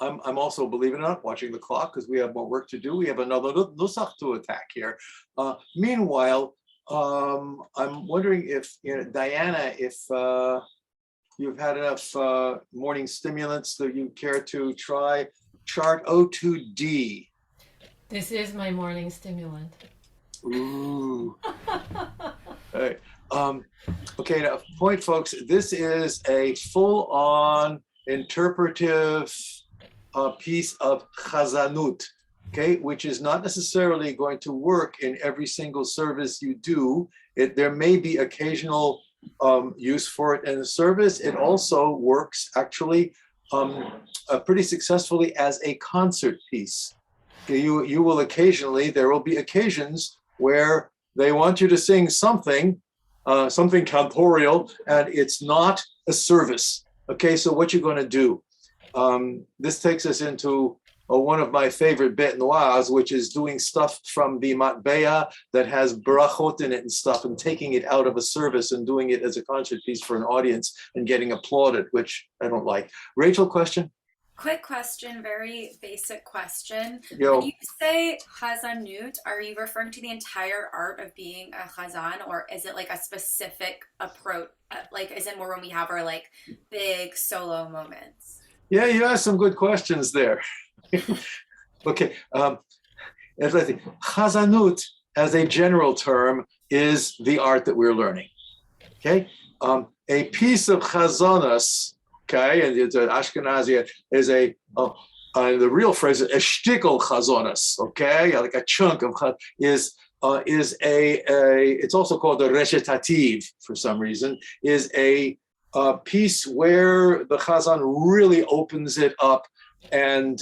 I'm also, believe it or not, watching the clock because we have more work to do. We have another Nusach to attack here. Meanwhile, I'm wondering if, Diana, if you've had enough morning stimulants that you care to try chart O2D. This is my morning stimulant. Ooh. All right. Okay, now, point, folks, this is a full-on interpretive piece of chazanut, okay, which is not necessarily going to work in every single service you do. There may be occasional use for it in the service. It also works actually pretty successfully as a concert piece. Okay, you will occasionally, there will be occasions where they want you to sing something cantorial, and it's not a service. Okay, so what you're going to do? This takes us into one of my favorite bet noirs, which is doing stuff from the matbeya that has brachot in it and stuff, and taking it out of a service and doing it as a concert piece for an audience and getting applauded, which I don't like. Rachel, question? Quick question, very basic question. Yo. When you say chazanut, are you referring to the entire art of being a chazan, or is it like a specific approach? Like, is it more when we have our like big solo moments? Yeah, you asked some good questions there. Okay, as I think, chazanut as a general term is the art that we're learning. Okay, a piece of chazanas. Okay, and it's an Ashkenazi is the real phrase is a shtickle chazonas. Okay, like a chunk of is it's also called the recitativ for some reason, is a piece where the chazan really opens it up and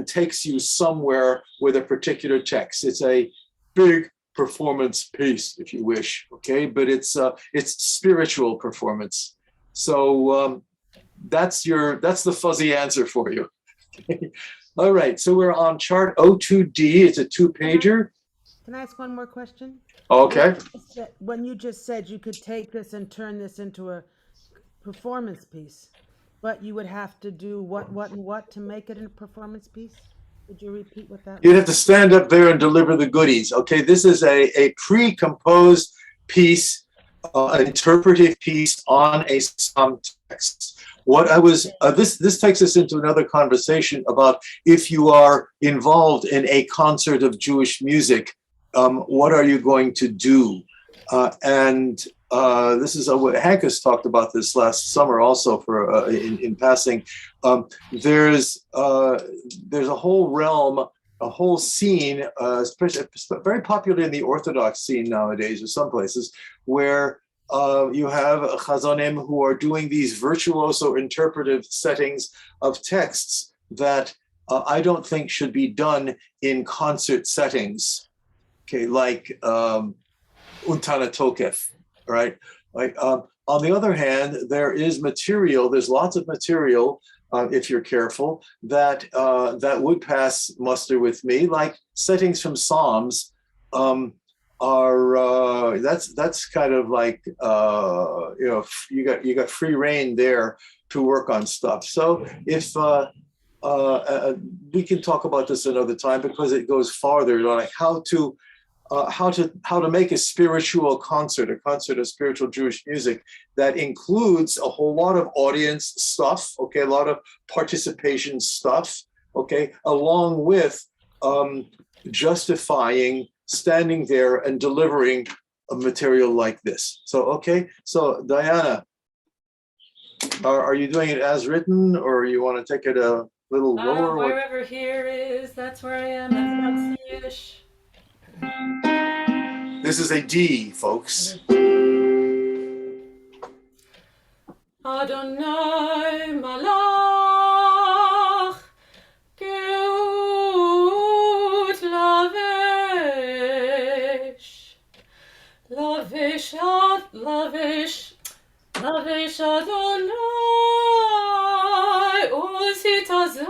takes you somewhere with a particular text. It's a big performance piece, if you wish. Okay, but it's spiritual performance. So. That's the fuzzy answer for you. All right, so we're on chart O2D. It's a 2-pager. Can I ask one more question? Okay. When you just said you could take this and turn this into a performance piece, but you would have to do what to make it a performance piece? Would you repeat what that was? You'd have to stand up there and deliver the goodies. Okay, this is a pre-composed piece, an interpretive piece on a psalm text. What I was, this takes us into another conversation about if you are involved in a concert of Jewish music, what are you going to do? This is what Hank has talked about this last summer also for in passing. There's a whole realm, a whole scene, especially very popular in the Orthodox scene nowadays, or some places, where you have chazanim who are doing these virtuoso interpretive settings of texts that I don't think should be done in concert settings. Okay, like Untana Tokef, right? Like on the other hand, there's lots of material, if you're careful, that would pass muster with me, like settings from Psalms. That's kind of like you got free reign there to work on stuff. So if we can talk about this another time because it goes farther, like how to make a spiritual concert, a concert of spiritual Jewish music that includes a whole lot of audience stuff, okay, a lot of participation stuff, okay, along with justifying standing there and delivering a material like this. So, okay, so Diana, are you doing it as written, or you want to take it a little lower? Wherever here is, that's where I am. That's about C-ish. This is a D, folks. Adonai Malach Geut Lavish Adonai Usit Azar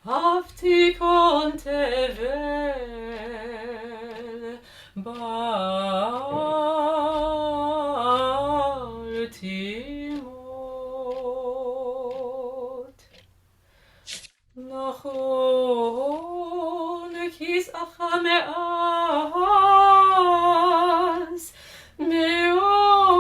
Haftikon Tevel Bartimot Nachon Kis Achameaz Meod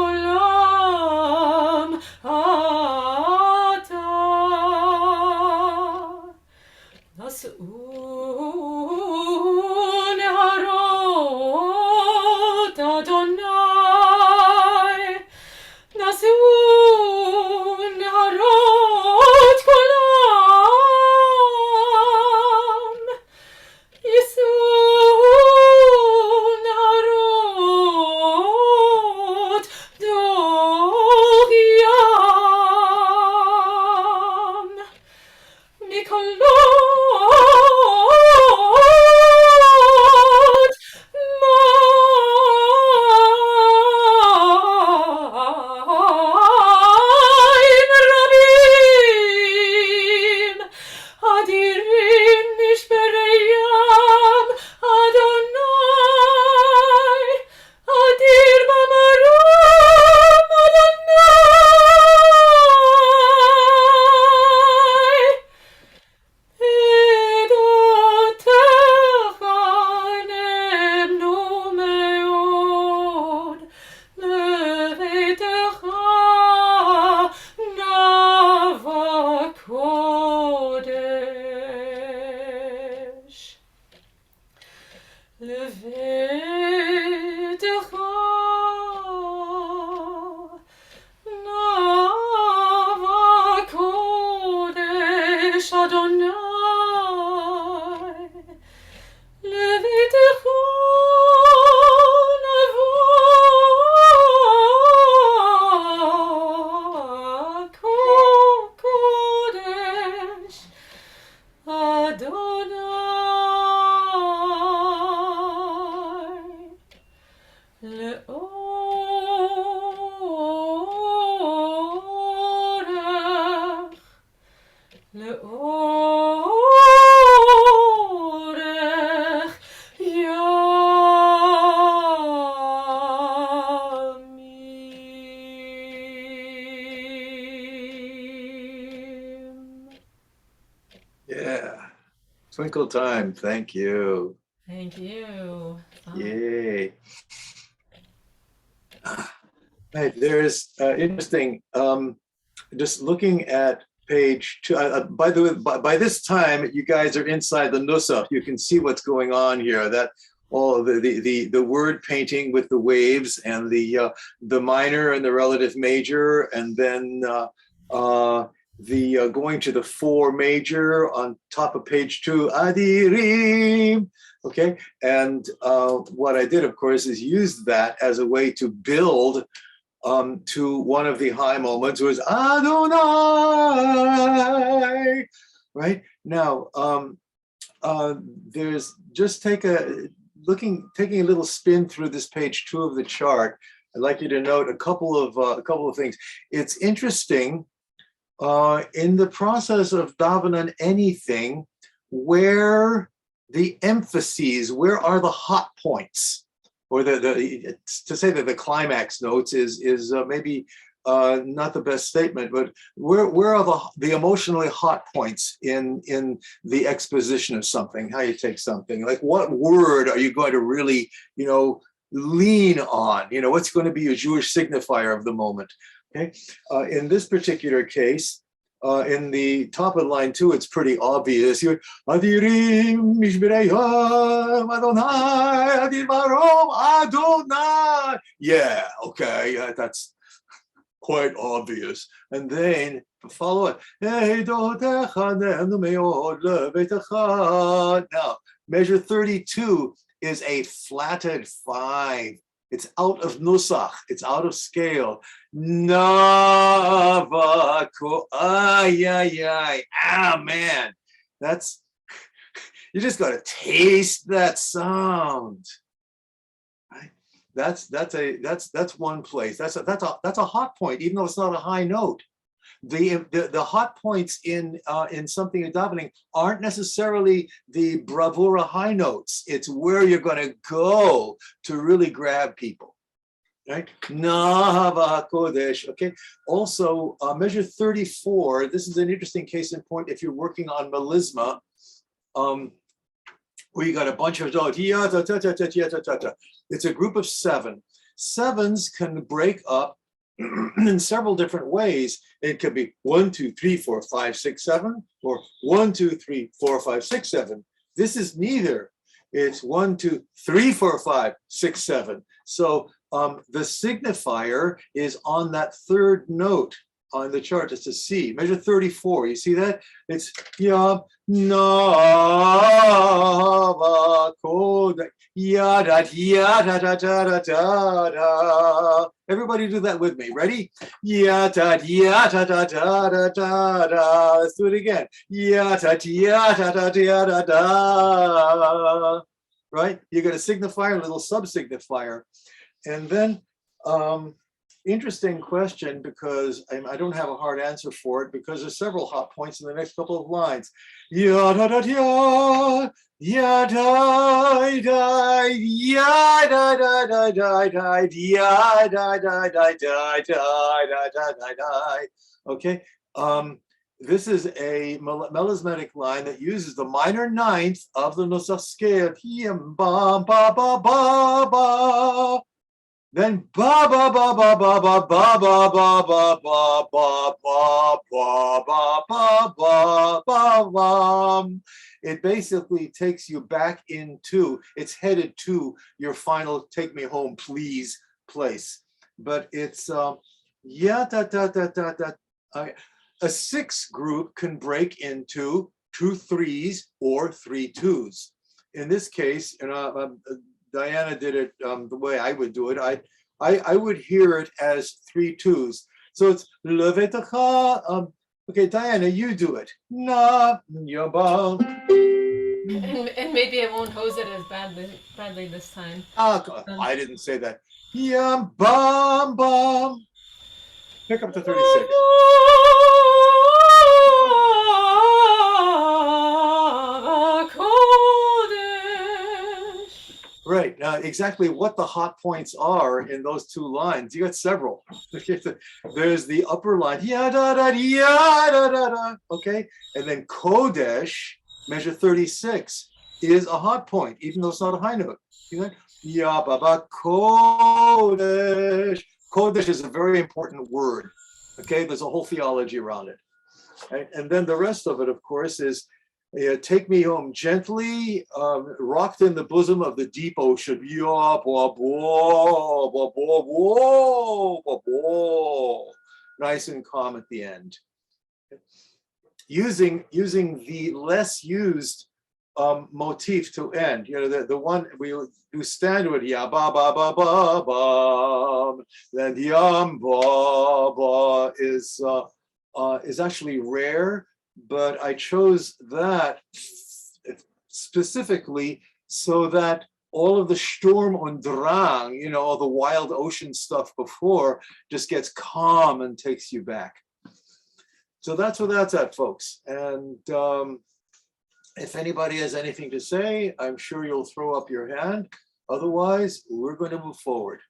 לאורך, לאורך ימים. Yeah. Twinkle time. Thank you. Thank you. Yay. Right, there's interesting, just looking at page 2, by the way, by this time, you guys are inside the Nusach. You can see what's going on here, that all the word painting with the waves and the minor and the relative major, and then going to the 4 major on top of page 2, Adirim. Okay, and what I did, of course, is use that as a way to build to one of the high moments, was Adonai. Right now, there's just taking a little spin through this page 2 of the chart. I'd like you to note a couple of things. It's interesting in the process of davening anything, where the emphases, where are the hot points, or to say that the climax notes is maybe not the best statement, but where are the emotionally hot points in the exposition of something, how you take something, like what word are you going to really, lean on, what's going to be a Jewish signifier of the moment. Okay, in this particular case, in the top of line 2, it's pretty obvious. Adirim mishbereyam Adonai adivarom Adonai. Yeah, okay, that's quite obvious. And then follow it. Now, measure 32 is a flatted 5. It's out of Nusach. It's out of scale. Navako. Man. That's, you just got to taste that sound. Right? That's one place. That's a hot point, even though it's not a high note. The hot points in something in davening aren't necessarily the bravura high notes. It's where you're going to go to really grab people, right? Nahava Kodesh. Okay. Also, measure 34. This is an interesting case in point if you're working on melisma, where you got a bunch of notes. It's a group of 7. 7s can break up in several different ways. It could be 1, 2, 3, 4, 5, 6, 7, or 1, 2, 3, 4, 5, 6, 7. This is neither. It's 1, 2, 3, 4, 5, 6, 7. So the signifier is on that 3rd note on the chart. It's a C. Measure 34. You see that? It's Yam Nava Kodesh. Everybody do that with me. Ready? Let's do it again. Right? You got a signifier, a little sub-signifier. And then interesting question, because I don't have a hard answer for it, because there's several hot points in the next couple of lines. Okay, this is a melismatic line that uses the minor 9th of the Nusach scale. Then ba ba ba ba ba ba ba ba ba ba ba ba ba ba ba ba ba. It basically takes you back into, it's headed to your final take me home please place. But it's a 6 group can break into 2 3s or 3 2s. In this case, Diana did it the way I would do it. I would hear it as 3 2s. So it's Levetacha. Okay, Diana, you do it. Na yaba. And maybe I won't hose it as badly this time. I didn't say that. Yum bum bum. Pick up to 36. Right, exactly what the hot points are in those two lines. You got several. There's the upper line, da da da, okay, and then Kodesh, measure 36, is a hot point, even though it's not a high note. Ya baba Kodesh. Kodesh is a very important word. Okay, there's a whole theology around it. Right? And then the rest of it, of course, is take me home gently, rocked in the bosom of the deep ocean. Nice and calm at the end. Using the less used motif to end. The one we do standard, ya ba ba ba ba ba, then yam ba ba is actually rare, but I chose that specifically so that all of the Sturm und Drang, all the wild ocean stuff before, just gets calm and takes you back. So that's where that's at, folks. And if anybody has anything to say, I'm sure you'll throw up your hand. Otherwise, we're going to move forward.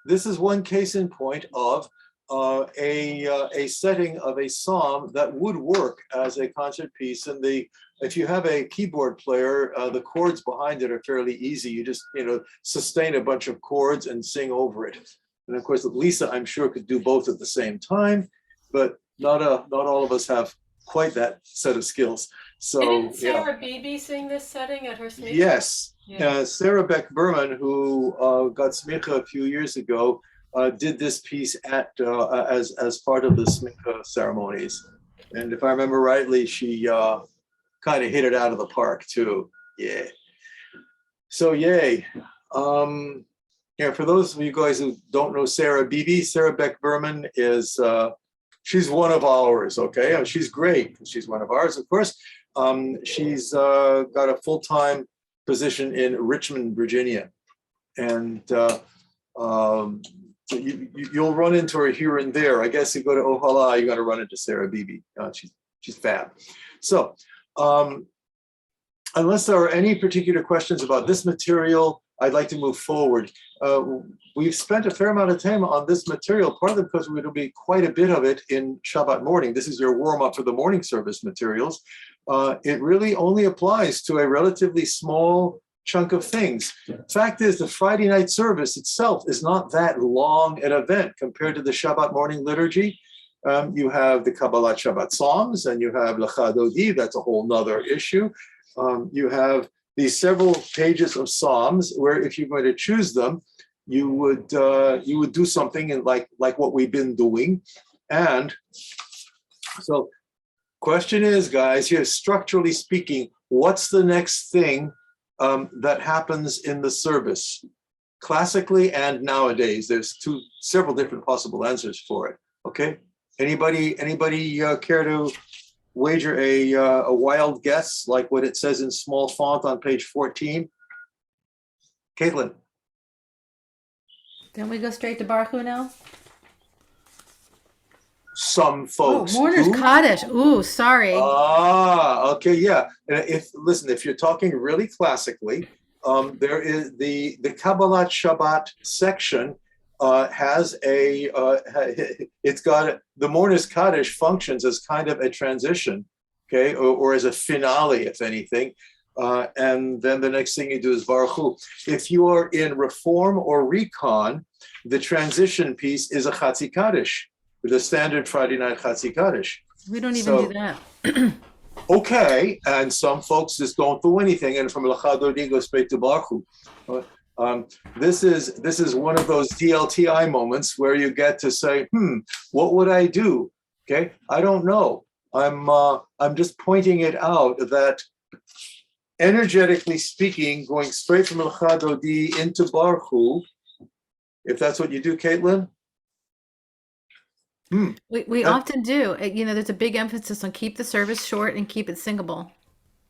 This is one case in point of a setting of a psalm that would work as a concert piece. And if you have a keyboard player, the chords behind it are fairly easy. You just sustain a bunch of chords and sing over it. And of course, Lisa, I'm sure, could do both at the same time, but not all of us have quite that set of skills. So didn't Sarah Beebe sing this setting at her smicha? Yes, yeah. Sarah Beck Berman, who got smicha a few years ago, did this piece at as part of the smicha ceremonies, and if I remember rightly, she kind of hit it out of the park too. Yeah. So yay. For those of you guys who don't know Sarah Beebe, Sarah Beck Berman is she's one of ours. Okay, she's great. She's one of ours, of course. She's got a full-time position in Richmond, Virginia, and you'll run into her here and there. I guess you go to Ohala, you got to run into Sarah Beebe. She's fab. So, unless there are any particular questions about this material, I'd like to move forward. We've spent a fair amount of time on this material, partly because there'll be quite a bit of it in Shabbat morning. This is your warm-up for the morning service materials. It really only applies to a relatively small chunk of things. Fact is, the Friday night service itself is not that long an event compared to the Shabbat morning liturgy. You have the Kabbalat Shabbat Psalms, and you have Lecha Dodi, that's a whole nother issue. You have these several pages of Psalms where, if you're going to choose them, you would do something in like what we've been doing. And so question is, guys, here, structurally speaking, what's the next thing that happens in the service? Classically and nowadays, there's several different possible answers for it. Okay, anybody care to wager a wild guess, like what it says in small font on page 14? Caitlin. Don't we go straight to Baruch Hu now? Some folks. Oh, Mourner's do. Kaddish. Ooh, sorry. Okay, yeah. And if you're talking really classically, there is the Kabbalat Shabbat section has it's got the Mourner's Kaddish functions as kind of a transition, okay, or as a finale, if anything. And then the next thing you do is Baruch Hu. If you are in Reform or Recon, the transition piece is a Chatzi Kaddish, the standard Friday night Chatzi Kaddish. We don't even do that. Okay, and some folks just don't do anything, and from Lecha Dodi go straight to Baruch Hu. This is one of those DLTI moments where you get to say, what would I do? Okay, I don't know. I'm just pointing it out that, energetically speaking, going straight from Lecha Dodi into Baruch Hu, if that's what you do, Caitlin. We often do. There's a big emphasis on keep the service short and keep it singable.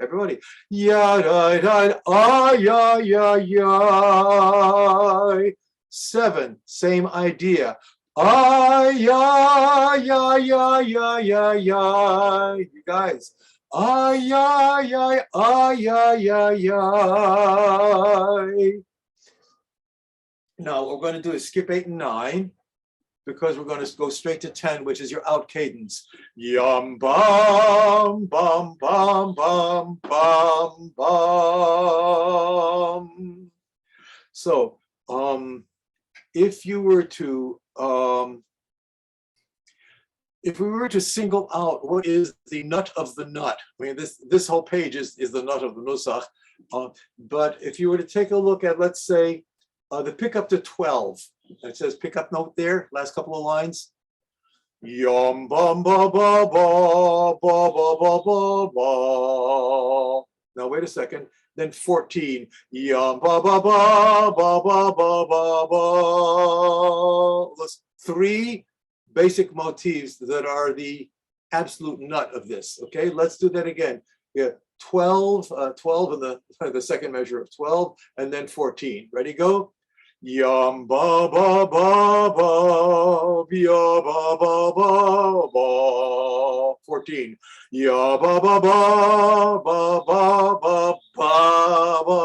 Everybody. Ya da da ah ya ya ya. 7, same idea. Ah ya ya ya ya ya ya. You guys. Ah ya ya ah ya ya ya. Now what we're going to do is skip 8 and 9. Because we're going to go straight to 10, which is your out cadence. Yum bum bum bum bum bum bum. So if we were to single out what is the nut of the nut, I mean this whole page is the nut of the Nusach. But if you were to take a look at, let's say, the pick up to 12. It says pick up note there, last couple of lines. Yum bum ba ba ba ba ba ba ba ba. Now wait a second. Then 14. Yum ba ba ba ba ba ba ba ba. Those 3 basic motifs that are the absolute nut of this. Okay, let's do that again. Yeah, 12 in the second measure of 12, and then 14. Ready, go. Yum ba ba ba ba ya ba ba ba ba. 14. Ya ba ba ba ba ba ba ba ba.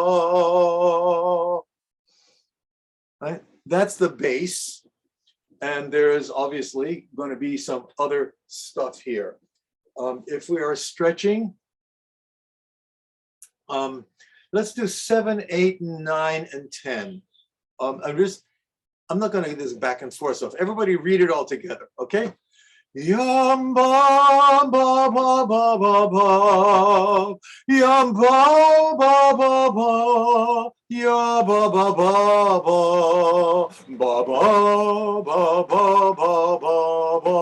Right? That's the base, and there is obviously going to be some other stuff here. If we are stretching, let's do 7, 8, 9, and 10. I'm not going to get this back and forth. So if everybody read it all together, okay? Yum ba ba ba ba ba ba. Yum ba ba ba ba. Ya ba ba ba ba. Ba ba ba ba ba ba ba.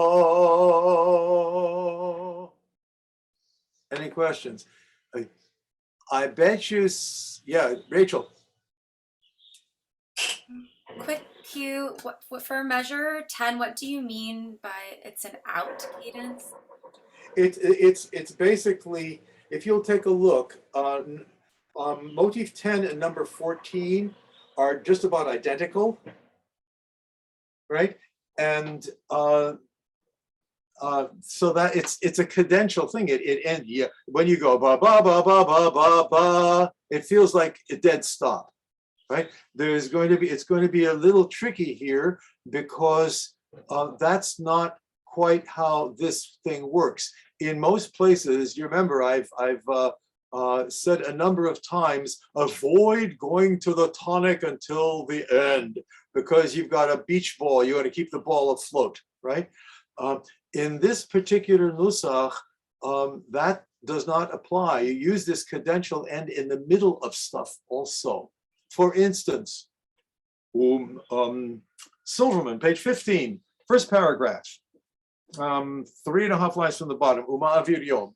Any questions? I bet you, yeah, Rachel. Quick cue, what for measure 10, what do you mean by it's an out cadence? It's basically, if you'll take a look, motif 10 and number 14 are just about identical, right? And so that it's a cadential thing. It ends, yeah, when you go ba ba ba ba ba ba ba, it feels like a dead stop. Right? It's going to be a little tricky here because that's not quite how this thing works. In most places, you remember I've said a number of times, avoid going to the tonic until the end because you've got a beach ball. You got to keep the ball afloat, right? In this particular Nusach, that does not apply. You use this cadential end in the middle of stuff also. For instance, Silverman, page 15, first paragraph, 3.5 lines from the bottom. Uma'avir yom.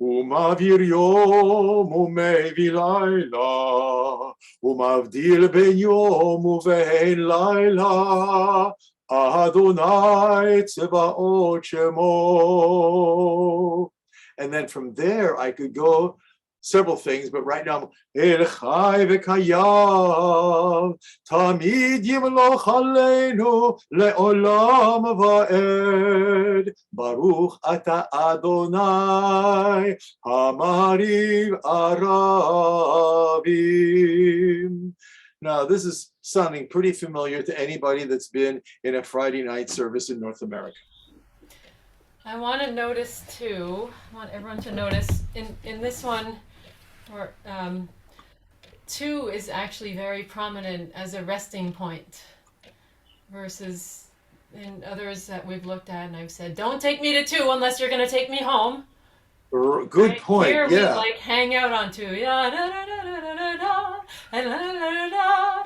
Uma'avir yom umevi layla. Uma'avdil ben yom uvein layla. Adonai tzebaot shemo. And then from there, I could go several things, but right now, El Chai v'Kayav, Tamid Yimloch Aleinu le'olam va'ed, Baruch Ata Adonai, Hamariv Aravim. Now, this is sounding pretty familiar to anybody that's been in a Friday night service in North America. I want to notice too, I want everyone to notice in this one, or 2 is actually very prominent as a resting point versus in others that we've looked at and I've said, don't take me to 2 unless you're going to take me home. Good right? point. Here yeah. we like hang out on 2. Yeah, da, da, da, da, da, da, da, and da, da, da, da,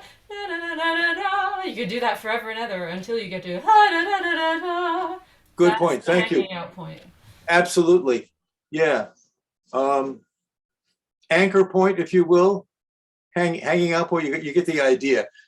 da, da, da, da. You could do that forever and ever until you get to da, da, da, da, da. Good That's point. the Thank you. hanging out point. Absolutely. Yeah. Anchor point, if you will, hanging out point, you get the idea.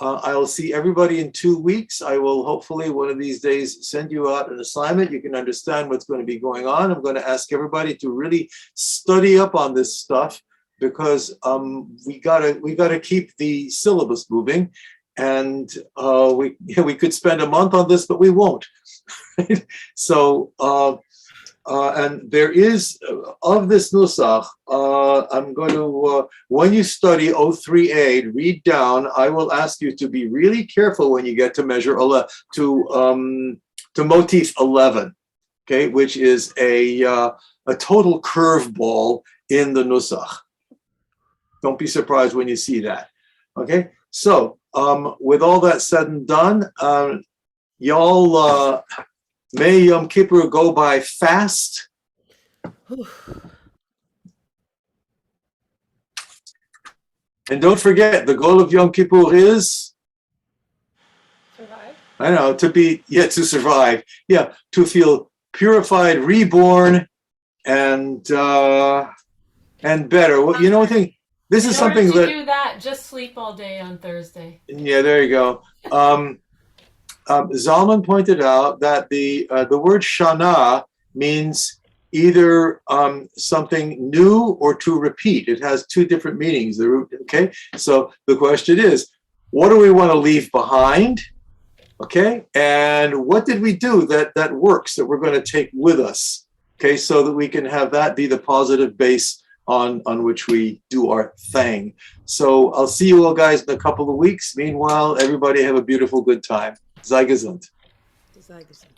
I will see everybody in 2 weeks. I will hopefully one of these days send you out an assignment. You can understand what's going to be going on. I'm going to ask everybody to really study up on this stuff because we gotta keep the syllabus moving, and we could spend a month on this, but we won't. So. And there is, of this Nusach, I'm going to, when you study O3A, read down, I will ask you to be really careful when you get to measure 11, to motif 11, okay, which is a total curveball in the Nusach. Don't be surprised when you see that, okay? So, with all that said and done, y'all, may Yom Kippur go by fast. And don't forget, the goal of Yom Kippur is? Survive. I know, to survive. Yeah, to feel purified, reborn, and better. Well, you know what thing? This is something that... do that, just sleep all day on Thursday. Yeah, there you go. Zalman pointed out that the word shana means either something new or to repeat. It has two different meanings. Okay, so the question is, what do we want to leave behind? Okay, and what did we do that works, that we're going to take with us? Okay, so that we can have that be the positive base on which we do our thing. So I'll see you all guys in a couple of weeks. Meanwhile, everybody have a beautiful good time. Sei gesund. Sei gesund.